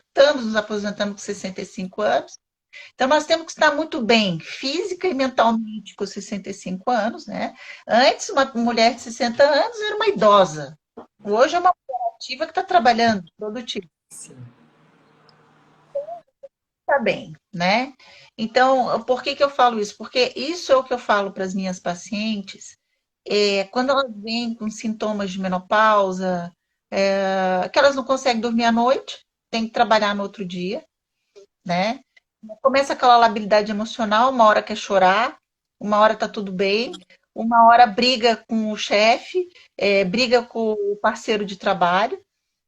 S2: estamos nos aposentando com 65 anos. Então nós temos que estar muito bem, física e mentalmente com 65 anos, né? Antes, uma mulher de 60 anos era uma idosa. Hoje é uma mulher ativa que está trabalhando, produtiva.
S1: Sim.
S2: tá bem, né? Então, por que que eu falo isso? Porque isso é o que eu falo para as minhas pacientes, quando elas vêm com sintomas de menopausa, que elas não conseguem dormir à noite, tem que trabalhar no outro dia, né? Começa aquela labilidade emocional, uma hora quer chorar, uma hora tá tudo bem, uma hora briga com o chefe, briga com o parceiro de trabalho,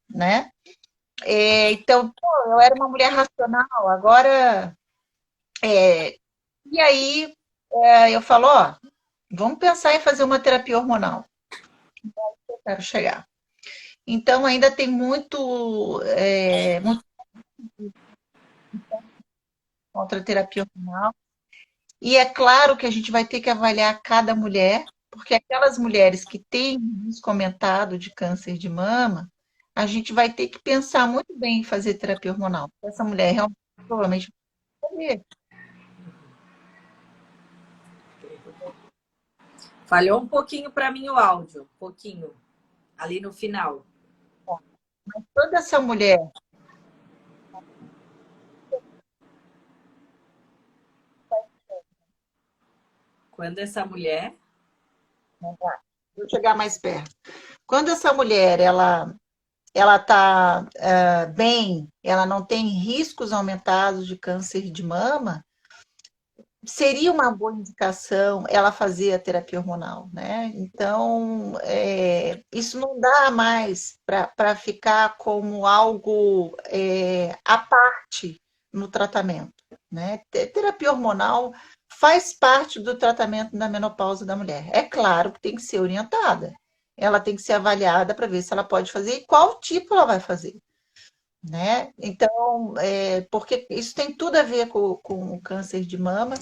S2: né? Então, pô, eu era uma mulher racional, agora. é, e aí eu falo, ó, vamos pensar em fazer uma terapia hormonal. Eu quero chegar. Então, ainda tem muito contra a terapia hormonal. E é claro que a gente vai ter que avaliar cada mulher, porque aquelas mulheres que têm nos comentado de câncer de mama, a gente vai ter que pensar muito bem em fazer terapia hormonal. Essa mulher realmente provavelmente vai fazer.
S1: Falhou um pouquinho para mim o áudio, um pouquinho, ali no final.
S2: Toda essa mulher,
S1: Quando essa mulher.
S2: vou chegar mais perto. Quando essa mulher ela está bem, ela não tem riscos aumentados de câncer de mama, seria uma boa indicação ela fazer a terapia hormonal, né? Então, isso não dá mais para ficar como algo à parte no tratamento, né? Terapia hormonal faz parte do tratamento da menopausa da mulher. É claro que tem que ser orientada. Ela tem que ser avaliada para ver se ela pode fazer e qual tipo ela vai fazer, né? Então, porque isso tem tudo a ver com o câncer de mama,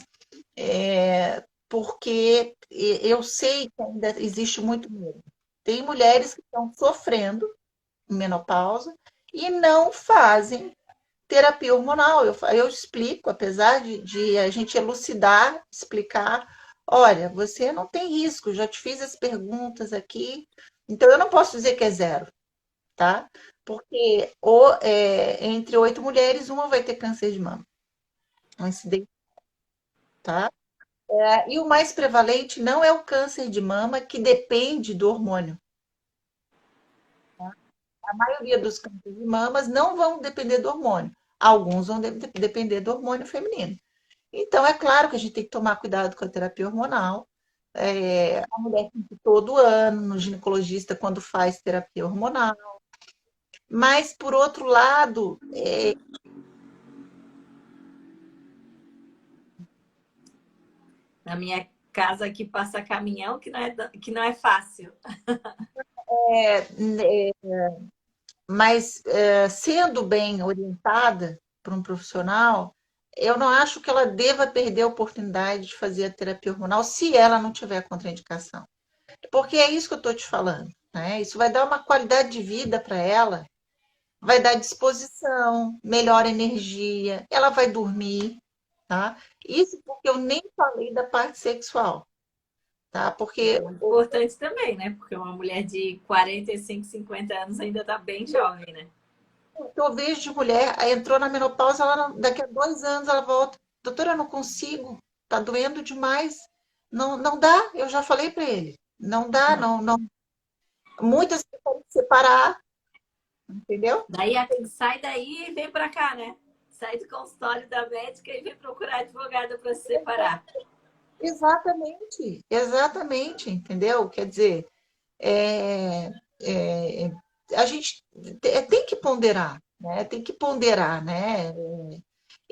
S2: porque eu sei que ainda existe muito medo. Tem mulheres que estão sofrendo em menopausa e não fazem terapia hormonal. Eu explico, apesar de a gente elucidar, explicar, olha, você não tem risco, já te fiz as perguntas aqui, então eu não posso dizer que é zero, tá? Porque entre 8 mulheres, uma vai ter câncer de mama, um incidente, tá? E o mais prevalente não é o câncer de mama, que depende do hormônio. A maioria dos cânceres de mamas não vão depender do hormônio. Alguns vão depender do hormônio feminino. Então, é claro que a gente tem que tomar cuidado com a terapia hormonal. A mulher tem que ir todo ano no ginecologista quando faz terapia hormonal. Mas, por outro lado,
S1: Na minha casa aqui passa caminhão, que não é fácil.
S2: é, sendo bem orientada por um profissional, eu não acho que ela deva perder a oportunidade de fazer a terapia hormonal se ela não tiver contraindicação. Porque é isso que eu estou te falando, né? Isso vai dar uma qualidade de vida para ela, vai dar disposição, melhor energia, ela vai dormir, tá? Isso porque eu nem falei da parte sexual, tá?
S1: É
S2: Porque
S1: muito importante também, né? Porque uma mulher de 45, 50 anos ainda está bem jovem, né?
S2: o que eu vejo de mulher, aí entrou na menopausa, daqui a 2 anos ela volta. Doutora, eu não consigo, tá doendo demais. Não, não dá, eu já falei para ele. Não dá,
S1: Não.
S2: não, não. Muitas preferem separar, entendeu?
S1: Daí sai daí e vem para cá, né? Sai do consultório da médica e vem procurar advogada para se separar.
S2: Exatamente, exatamente, entendeu? Quer dizer, é, é, a gente tem que ponderar, né? Tem que ponderar, né?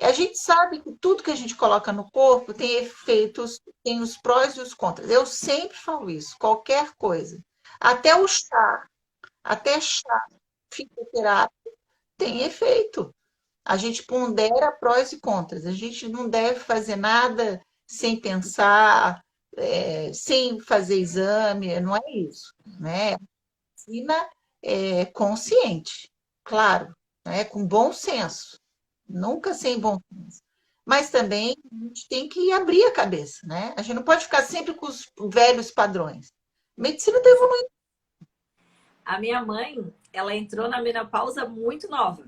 S2: A gente sabe que tudo que a gente coloca no corpo tem efeitos, tem os prós e os contras. Eu sempre falo isso, qualquer coisa. Até o chá, até chá fitoterápico tem efeito. A gente pondera prós e contras. A gente não deve fazer nada sem pensar, sem fazer exame, não é isso, né? Medicina consciente, claro, né? Com bom senso, nunca sem bom senso. Mas também a gente tem que abrir a cabeça, né? A gente não pode ficar sempre com os velhos padrões. A medicina está evoluindo.
S1: A minha mãe, ela entrou na menopausa muito nova,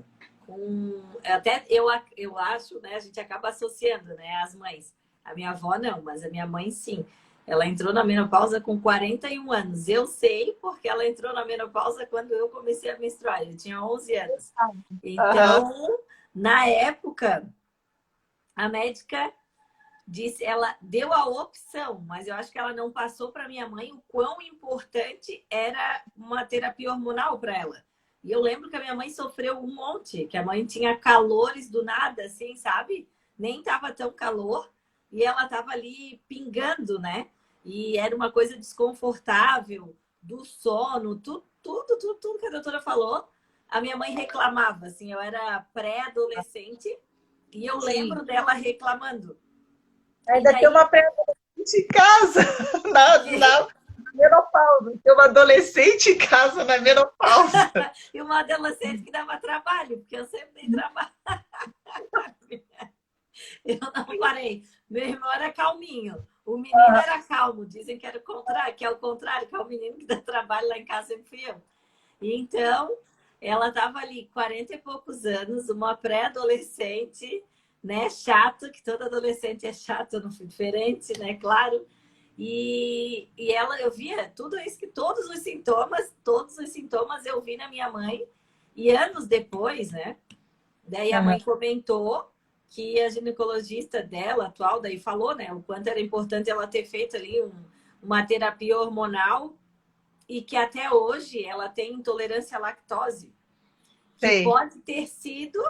S1: Até eu acho, né? A gente acaba associando, né? As mães. A minha avó não, mas a minha mãe sim. Ela entrou na menopausa com 41 anos. Eu sei porque ela entrou na menopausa quando eu comecei a menstruar. Eu tinha 11 anos.
S2: Aham.
S1: Então, na época, a médica disse, ela deu a opção, mas eu acho que ela não passou para minha mãe o quão importante era uma terapia hormonal para ela. E eu lembro que a minha mãe sofreu um monte, que a mãe tinha calores do nada, assim, sabe? Nem tava tão calor e ela tava ali pingando, né? E era uma coisa desconfortável, do sono, tudo que a doutora falou. A minha mãe reclamava, assim, eu era pré-adolescente e eu
S2: Sim.
S1: lembro dela reclamando. E
S2: Ainda tem
S1: daí,
S2: uma pré-adolescente em casa na menopausa. Tem uma adolescente em casa na menopausa.
S1: e uma adolescente que dava trabalho, porque eu sempre dei trabalho. Eu não parei. Meu irmão era calminho. O menino era calmo. Dizem que era o contrário, que é o contrário, que é o menino que dá trabalho lá em casa sempre fui eu. E então, ela estava ali, 40 e poucos anos, uma pré-adolescente, né? Chato, que todo adolescente é chato, não foi diferente, né? Claro. E ela, eu via tudo isso, que todos os sintomas eu vi na minha mãe. E anos depois, né? Daí a
S2: Aham.
S1: mãe comentou que a ginecologista dela, atual, daí falou, né? O quanto era importante ela ter feito ali uma terapia hormonal e que até hoje ela tem intolerância à lactose, que
S2: Sei.
S1: pode ter sido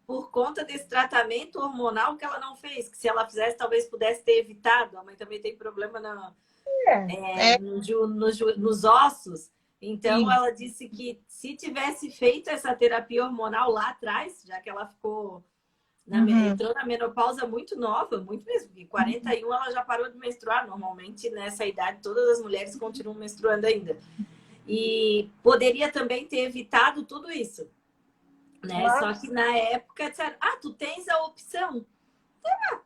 S1: por conta desse tratamento hormonal que ela não fez, que se ela fizesse, talvez pudesse ter evitado. A mãe também tem problema
S2: É,
S1: nos ossos. Então,
S2: sim.
S1: ela disse que se tivesse feito essa terapia hormonal lá atrás, já que ela ficou
S2: Uhum.
S1: entrou na menopausa muito nova, muito mesmo, porque 41 ela já parou de menstruar. Normalmente, nessa idade, todas as mulheres continuam menstruando ainda. E poderia também ter evitado tudo isso, né? Só
S2: Claro.
S1: que na época disseram, tu tens a opção.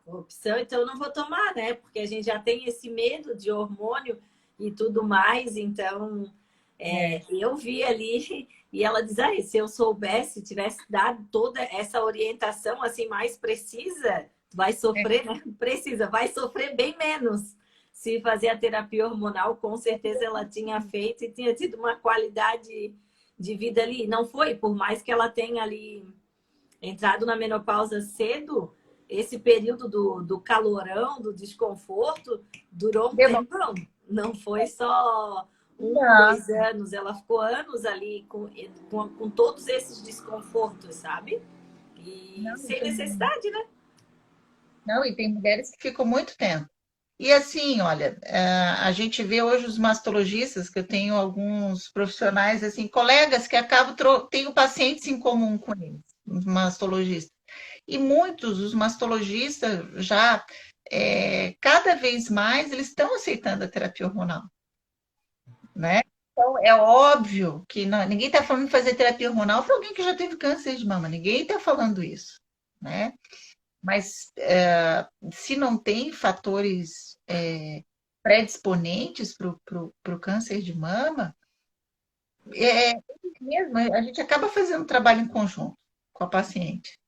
S1: A opção, então eu não vou tomar, né? Porque a gente já tem esse medo de hormônio e tudo mais, então
S2: É.
S1: eu vi ali e ela diz, se eu soubesse, tivesse dado toda essa orientação assim mais precisa, vai
S2: É.
S1: sofrer, né? Precisa, vai sofrer bem menos. Se fazer a terapia hormonal, com certeza ela tinha feito e tinha tido uma qualidade de vida ali. Não foi, por mais que ela tenha ali entrado na menopausa cedo, esse período do calorão, do desconforto, durou um
S2: Demora.
S1: tempão. Não foi só um,
S2: Não,
S1: 2 anos, ela ficou anos ali com todos esses desconfortos, sabe? E
S2: não,
S1: sem necessidade, né?
S2: não, e tem mulheres que ficam muito tempo. E assim, olha, a gente vê hoje os mastologistas, que eu tenho alguns profissionais, assim, colegas que acabam, tenho pacientes em comum com eles, os mastologistas. E muitos, os mastologistas, já, cada vez mais, eles estão aceitando a terapia hormonal, né? Então, é óbvio que ninguém está falando de fazer terapia hormonal para alguém que já teve câncer de mama, ninguém está falando isso, né? Mas se não tem fatores predisponentes para o câncer de mama, mesmo, a gente acaba fazendo um trabalho em conjunto com a paciente,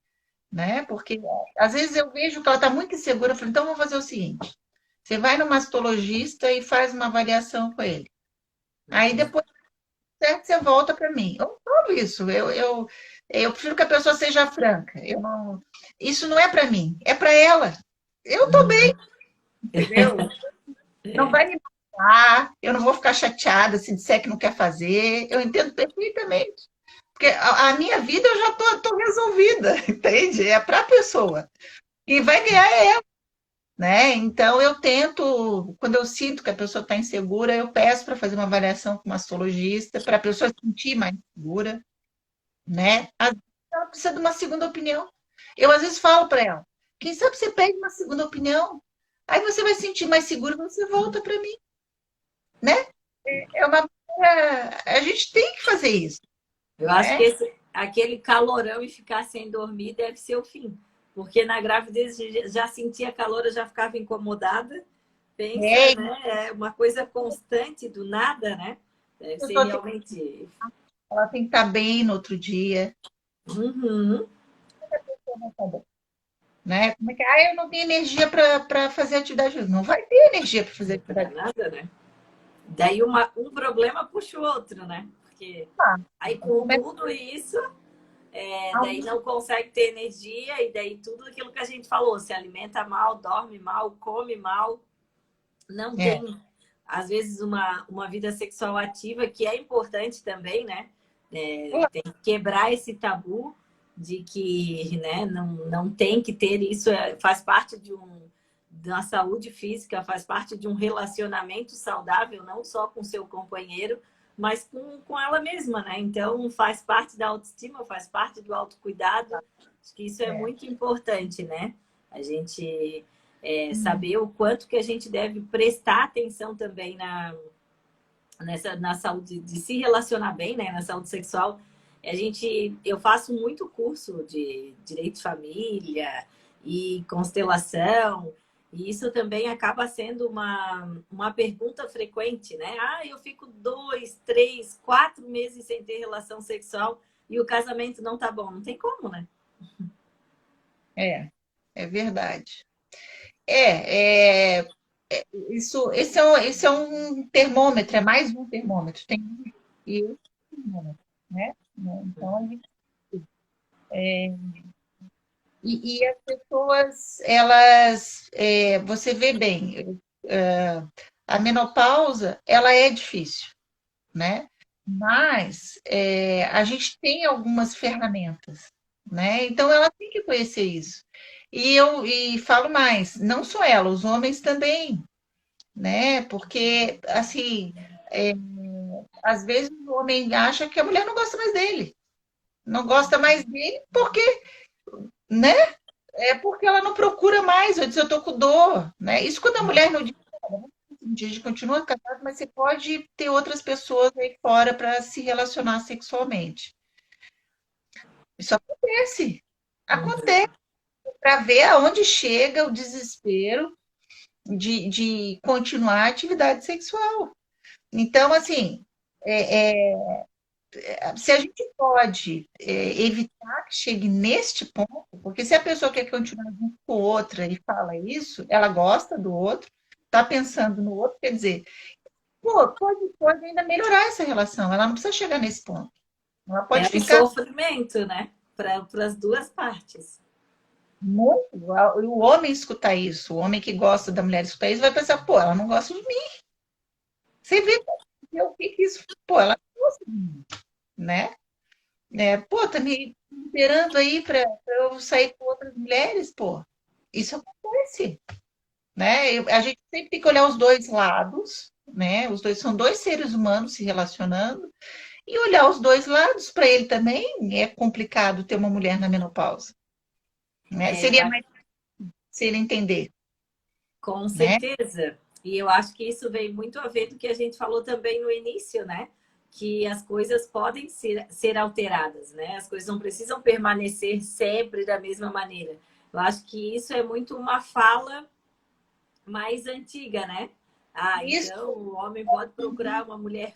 S2: né? Porque às vezes eu vejo que ela está muito insegura, eu falo, então vamos fazer o seguinte: você vai no mastologista e faz uma avaliação com ele. Aí depois, certo, você volta para mim. Eu falo isso, eu prefiro que a pessoa seja franca. Eu não, isso não é para mim, é para ela. Eu tô bem,
S1: Uhum.
S2: entendeu? Não vai me matar, eu não vou ficar chateada se disser que não quer fazer. Eu entendo perfeitamente. Porque a minha vida eu já tô resolvida, entende? É para a pessoa. E vai ganhar é ela, né? Então eu tento, quando eu sinto que a pessoa está insegura, eu peço para fazer uma avaliação com o mastologista, para a pessoa se sentir mais segura, né? Às vezes ela precisa de uma segunda opinião. Eu às vezes falo para ela, quem sabe você pede uma segunda opinião, aí você vai se sentir mais seguro, você volta para mim, né? É uma. A gente tem que fazer isso,
S1: Eu acho que
S2: né?
S1: aquele calorão e ficar sem dormir deve ser o fim. Porque na gravidez já sentia calor, eu já ficava incomodada. Pensa,
S2: É,
S1: né? É uma coisa constante do nada, né? Deve
S2: a
S1: ser
S2: pessoa
S1: realmente.
S2: ela tem que estar bem no outro dia,
S1: Uhum.
S2: Né? Como é que eu não tenho energia para fazer atividade física? Não vai ter energia para fazer
S1: Para
S2: atividade física.
S1: nada, né? Daí um problema puxa o outro, né? Porque aí com
S2: Começa
S1: tudo isso,
S2: a
S1: daí não consegue ter energia e daí tudo aquilo que a gente falou, se alimenta mal, dorme mal, come mal, não
S2: é,
S1: tem, às vezes, uma vida sexual ativa, que é importante também, né? Tem que quebrar esse tabu de que, né, não tem que ter isso, faz parte da saúde física, faz parte de um relacionamento saudável, não só com seu companheiro, mas com ela mesma, né? Então, faz parte da autoestima, faz parte do autocuidado. Acho que isso é
S2: é.
S1: muito importante, né? A gente saber o quanto que a gente deve prestar atenção também na saúde, de se relacionar bem, né? Na saúde sexual. Eu faço muito curso de direito de família e constelação, e isso também acaba sendo uma pergunta frequente, né? Ah, eu fico 2, 3, 4 meses sem ter relação sexual e o casamento não tá bom. Não tem como, né?
S2: É, é verdade. É, é, esse é um termômetro, é mais um termômetro. Tem e esse termômetro, né? Então, e as pessoas, elas, você vê bem, a menopausa, ela é difícil, né? Mas a gente tem algumas ferramentas, né? Então ela tem que conhecer isso. E falo mais, não só ela, os homens também, né? Porque assim, é, às vezes o homem acha que a mulher não gosta mais dele, não gosta mais dele porque, né? É porque ela não procura mais, eu disse, eu tô com dor, né? Isso quando a mulher não diz, a gente continua casado, mas você pode ter outras pessoas aí fora para se relacionar sexualmente. Isso acontece. Acontece para ver aonde chega o desespero de continuar a atividade sexual. Então, assim, se a gente pode evitar que chegue neste ponto, porque se a pessoa quer continuar junto com outra e fala isso, ela gosta do outro, está pensando no outro, quer dizer, pô, pode ainda melhorar essa relação, ela não precisa chegar nesse ponto. Ela
S1: É
S2: pode
S1: um
S2: ficar
S1: sofrimento, né? Para as duas partes.
S2: muito. O homem escutar isso, o homem que gosta da mulher escutar isso, vai pensar, pô, ela não gosta de mim. Você vê o que que isso. Pô, ela não gosta de mim, né? Pô, tá me esperando aí para eu sair com outras mulheres, pô. Isso acontece, né? A gente sempre tem que olhar os dois lados, né? Os dois são dois seres humanos se relacionando e olhar os dois lados. Para ele também é complicado ter uma mulher na menopausa, né?
S1: É, eu
S2: Seria
S1: acho,
S2: mais se ele entender,
S1: com
S2: né?
S1: certeza. E eu acho que isso vem muito a ver do que a gente falou também no início, né? Que as coisas podem ser alteradas, né? As coisas não precisam permanecer sempre da mesma maneira. Eu acho que isso é muito uma fala mais antiga, né? Ah,
S2: Isso,
S1: então o homem pode procurar uma mulher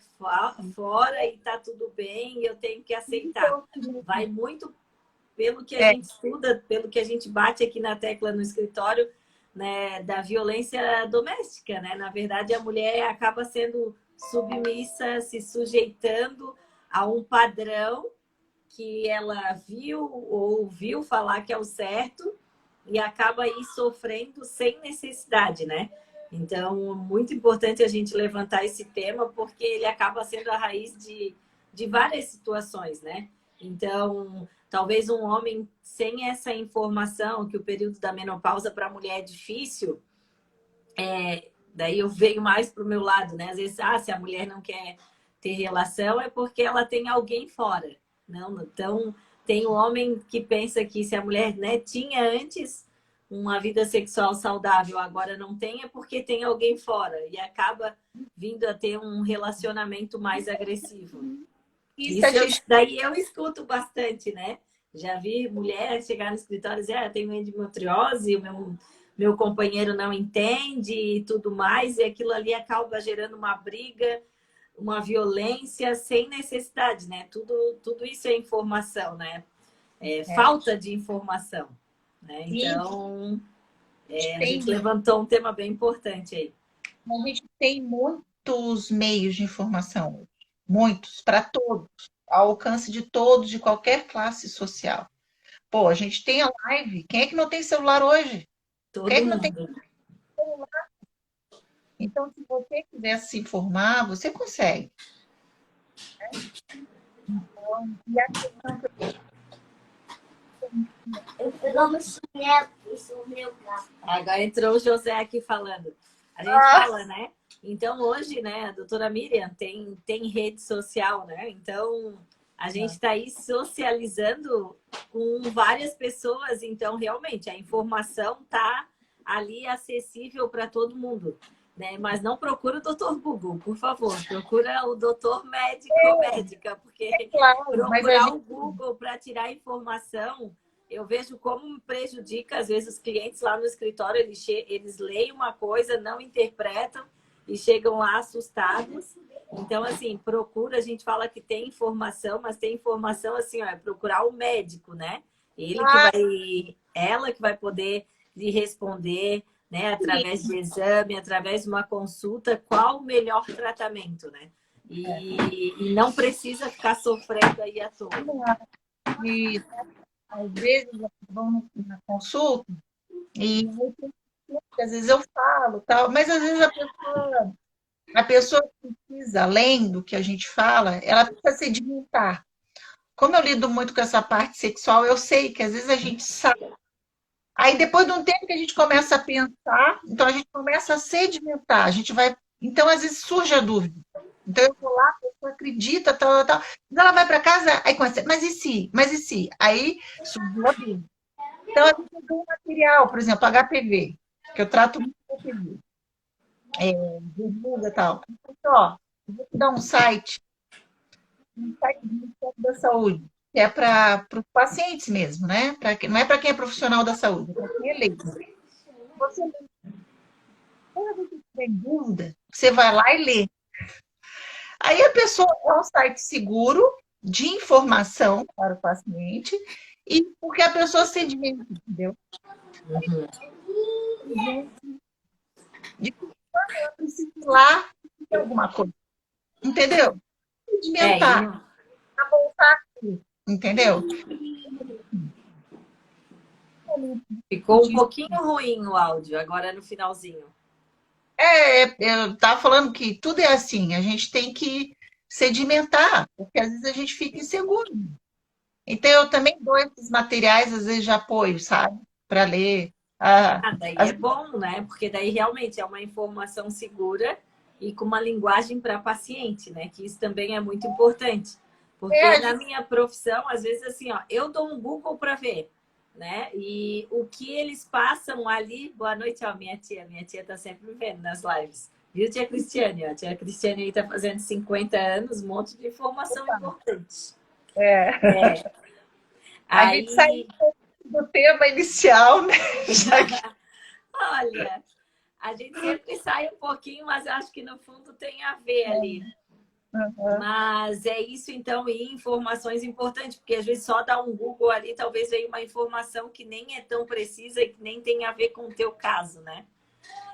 S1: fora e tá tudo bem, e eu tenho que aceitar. Vai muito pelo que a
S2: é,
S1: gente estuda, pelo que a gente bate aqui na tecla no escritório, né, da violência doméstica, né? Na verdade, a mulher acaba sendo submissa, se sujeitando a um padrão que ela viu ou ouviu falar que é o certo e acaba aí sofrendo sem necessidade, né? Então, muito importante a gente levantar esse tema, porque ele acaba sendo a raiz de várias situações, né? Então, talvez um homem sem essa informação, que o período da menopausa para a mulher é difícil, daí eu venho mais para o meu lado, né? Às vezes, se a mulher não quer ter relação, é porque ela tem alguém fora. Não, então, tem o homem que pensa que se a mulher, né, tinha antes uma vida sexual saudável, agora não tem, é porque tem alguém fora e acaba vindo a ter um relacionamento mais agressivo.
S2: isso a
S1: Isso
S2: gente
S1: daí eu escuto bastante, né? Já vi mulher chegar no escritório e dizer, eu tenho endometriose, meu companheiro não entende e tudo mais, e aquilo ali acaba gerando uma briga, uma violência sem necessidade, né? Tudo isso é informação, né?
S2: É.
S1: falta de informação, né?
S2: E
S1: Então, a
S2: tem,
S1: gente levantou um tema bem importante aí.
S2: a gente tem muitos meios de informação, muitos, para todos, ao alcance de todos, de qualquer classe social. Pô, a gente tem a live. Quem é que não tem celular hoje? Quem é
S1: Todo
S2: que não tem?
S1: mundo.
S2: Então, se você quiser se informar, você consegue. E a questão que
S1: Eu não me sonhei, isso é o meu gato. Agora entrou o José aqui falando. A gente
S2: ah,
S1: fala, né? Então, hoje, né, a doutora Miriam tem rede social, né? Então, a gente está aí socializando com várias pessoas. Então, realmente, a informação está ali acessível para todo mundo. Né? Mas não procura o doutor Google, por favor. Procura o doutor médico ou médica, porque
S2: claro, mas a
S1: procurar o
S2: gente
S1: Google para tirar informação, eu vejo como prejudica, às vezes, os clientes lá no escritório, eles leem uma coisa, não interpretam e chegam lá assustados. Então, assim, procura, a gente fala que tem informação, mas tem informação assim, ó, é procurar o médico, né? Ela que vai poder lhe responder, né, através de exame, através de uma consulta, qual o melhor tratamento, né? E não precisa ficar sofrendo aí à toa.
S2: e, às vezes vão na consulta e às vezes eu falo, tal, mas às vezes a pessoa precisa, além do que a gente fala, ela precisa sedimentar. Como eu lido muito com essa parte sexual, eu sei que às vezes a gente sabe. Aí depois de um tempo que a gente começa a pensar, então a gente começa a sedimentar, a gente vai. Então, às vezes surge a dúvida. Então eu vou lá, a pessoa acredita, tal, tal, tal. Mas ela vai para casa, aí começa, mas e se? Mas e se? Aí surgiu a dúvida. Então, a gente tem um material, por exemplo, HPV, que eu trato muito HPV, divulga e tal. Então, ó, eu vou te dar um site do Ministério da Saúde, que é para os pacientes mesmo, né? Não é para quem é profissional da saúde, é para quem é leigo. Você, toda vez que tiver dúvida, você vai lá e lê. Aí a pessoa é um site seguro de informação para o paciente e porque a pessoa sedimenta, entendeu? De que forma ela precisa ir lá e alguma coisa, entendeu?
S1: E
S2: Sedimentar,
S1: não...
S2: voltar aqui, entendeu?
S1: ficou um pouquinho ruim o áudio, agora no finalzinho.
S2: Eu estava falando que tudo é assim, a gente tem que sedimentar, porque às vezes a gente fica inseguro. Então, eu também dou esses materiais, às vezes, de apoio, sabe? Para ler.
S1: Daí
S2: As...
S1: é bom, né? Porque daí realmente é uma informação segura e com uma linguagem para paciente, né? Que isso também é muito importante. Porque
S2: a
S1: na
S2: gente...
S1: minha profissão, às vezes assim, ó, eu dou um Google para ver, né? E o que eles passam ali, boa noite, ó, minha tia tá sempre me vendo nas lives. Viu, tia Cristiane? Ó, a tia Cristiane aí tá fazendo 50 anos, um monte de informação importante.
S2: É. A gente saiu
S1: Aí,
S2: do tema inicial, né?
S1: olha, a gente sempre sai um pouquinho, mas acho que no fundo tem a ver ali. Mas é isso, então, e informações importantes, porque às vezes só dar um Google ali, talvez venha uma informação que nem é tão precisa e que nem tem a ver com o teu caso, né?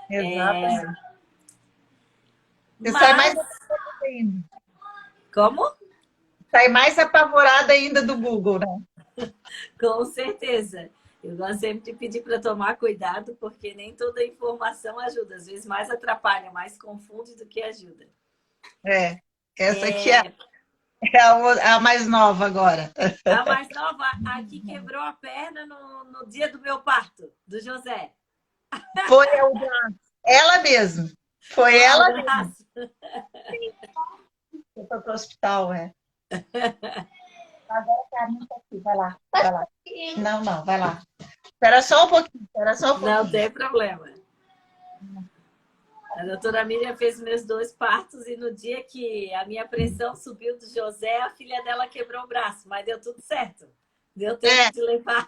S2: Exatamente. Você sai mais
S1: Mas,
S2: apavorada ainda.
S1: como?
S2: Sai mais apavorada ainda do Google, né?
S1: Com certeza. Eu gosto sempre de pedir para tomar cuidado, porque nem toda informação ajuda. Às vezes mais atrapalha, mais confunde do que ajuda.
S2: Essa aqui é a mais nova agora.
S1: A mais nova aqui quebrou a perna no dia do meu parto, do José.
S2: Foi ela mesma. Foi
S1: Um
S2: ela
S1: abraço.
S2: que foi para o hospital, Agora a Carmen tá aqui, vai lá, vai lá. Não, vai lá. Espera só um pouquinho, espera só um
S1: Não
S2: pouquinho.
S1: tem problema. A doutora Miriam fez meus 2 partos e no dia que a minha pressão subiu do José, a filha dela quebrou o braço, mas deu tudo certo. Deu tempo de levar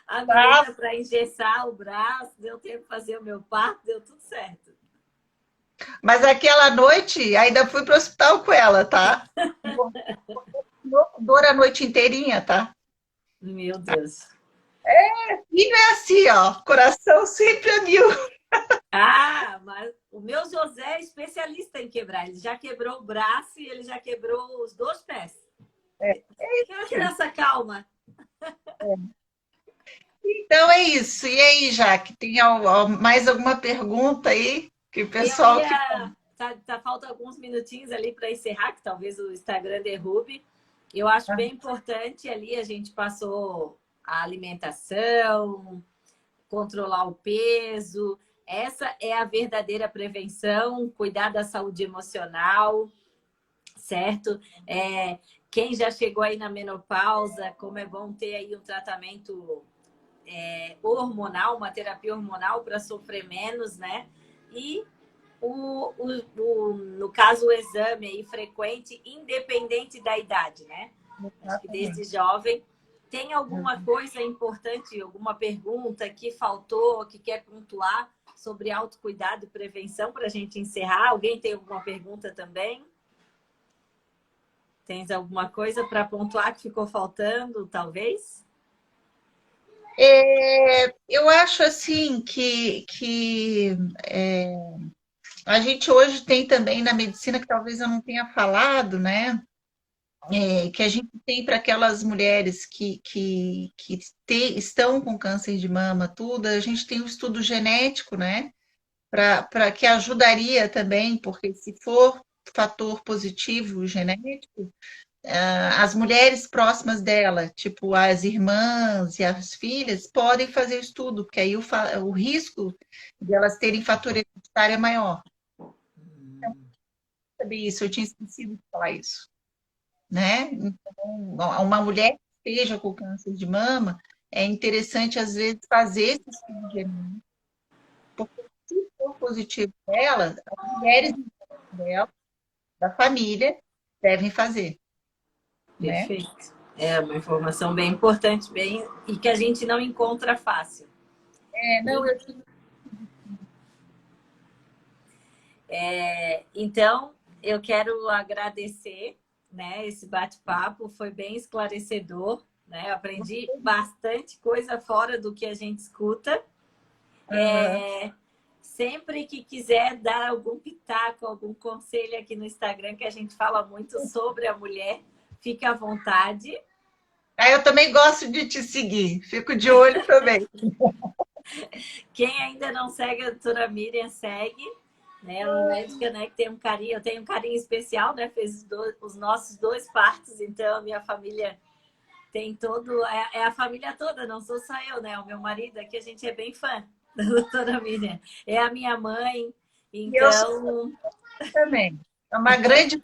S1: a menina para engessar o braço, deu tempo de fazer o meu parto, deu tudo certo.
S2: Mas aquela noite ainda fui para o hospital com ela, tá? Dor a noite inteirinha, tá?
S1: Meu Deus.
S2: Filho é assim, ó, coração sempre a mil.
S1: Ah, mas o meu José é especialista em quebrar. Ele já quebrou o braço e ele já quebrou os dois pés. Que é uma criança calma.
S2: Então é isso. E aí, Jaque, tem mais alguma pergunta aí que o
S1: Eu
S2: pessoal que
S1: ia. Falta alguns minutinhos ali para encerrar, que talvez o Instagram derrube. Eu acho bem importante ali, a gente passou a alimentação, controlar o peso. Essa é a verdadeira prevenção, cuidar da saúde emocional, certo? Quem já chegou aí na menopausa, como é bom ter aí um tratamento hormonal, uma terapia hormonal para sofrer menos, né? E no caso, o exame aí frequente, independente da idade, né? Acho que desde jovem. Tem alguma coisa importante, alguma pergunta que faltou, que quer pontuar sobre autocuidado e prevenção para a gente encerrar? Alguém tem alguma pergunta também? Tens alguma coisa para pontuar que ficou faltando, talvez?
S2: eu acho assim que a gente hoje tem também na medicina, que talvez eu não tenha falado, né? Que a gente tem para aquelas mulheres estão com câncer de mama, tudo, a gente tem um estudo genético, né? Para que ajudaria também, porque se for fator positivo genético, as mulheres próximas dela, tipo as irmãs e as filhas, podem fazer o estudo, porque aí o risco de elas terem fator hereditário é maior. Então, saber isso, eu tinha esquecido de falar isso, né? Então, uma mulher que esteja com câncer de mama, é interessante, às vezes, fazer esse estudo genético, porque se for positivo dela, as mulheres dela, da família, devem fazer, né?
S1: Perfeito. É uma informação bem importante, bem e que a gente não encontra fácil.
S2: Não, eu
S1: Então, eu quero agradecer, né? Esse bate-papo foi bem esclarecedor, né? Eu aprendi bastante coisa fora do que a gente escuta. Sempre que quiser dar algum pitaco, algum conselho aqui no Instagram, que a gente fala muito sobre a mulher, fique à vontade.
S2: eu também gosto de te seguir, fico de olho também.
S1: Quem ainda não segue a doutora Miriam, segue. Né? É uma médica, né, que tem um carinho, eu tenho um carinho especial, né? Fez os nossos 2 partos, então a minha família tem todo. É a família toda, não sou só eu, né? O meu marido aqui, a gente é bem fã da doutora Miriam. É a minha mãe,
S2: E eu sou
S1: então.
S2: também. É uma grande.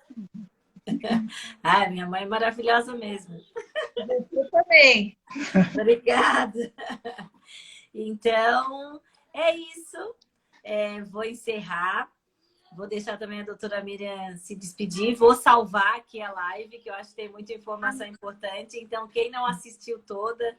S1: Ah, minha mãe é maravilhosa mesmo.
S2: Eu também.
S1: Obrigada. Então, é isso. Vou encerrar. Vou deixar também a doutora Miriam se despedir. Vou salvar aqui a live, que eu acho que tem muita informação importante. Então, quem não assistiu toda,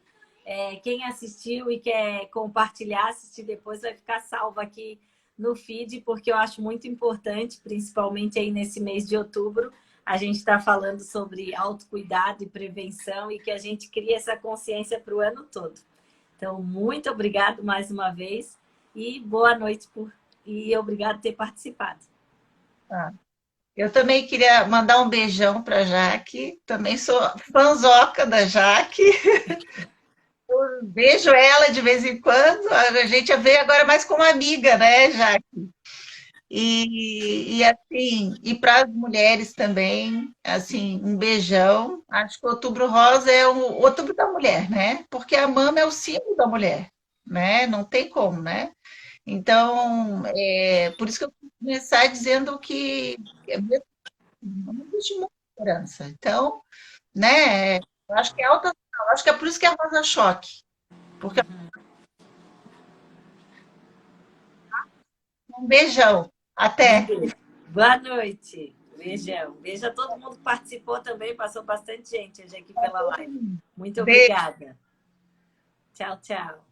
S1: quem assistiu e quer compartilhar, assistir depois, vai ficar salvo aqui no feed, porque eu acho muito importante, principalmente aí nesse mês de outubro, a gente está falando sobre autocuidado e prevenção e que a gente cria essa consciência para o ano todo. Então, muito obrigado mais uma vez e boa noite e obrigado por ter participado.
S2: Eu também queria mandar um beijão para a Jaque. Também sou fãzoca da Jaque. Eu vejo ela de vez em quando. A gente a vê agora mais como amiga, né, Jaque? E assim, e para as mulheres também, assim, um beijão. Acho que o Outubro Rosa é o Outubro da Mulher, né? Porque a mama é o símbolo da mulher, né? Não tem como, né? Então, por isso que eu vou começar dizendo que não existe muita esperança. Então, né? Eu acho que é alta, eu acho que é por isso que é rosa choque. Porque um beijão.
S1: Um
S2: Até.
S1: beijo. Boa noite. Beijão. Beijo a todo mundo que participou também. Passou bastante gente hoje aqui pela live. Muito
S2: Beijo.
S1: obrigada. Tchau, tchau.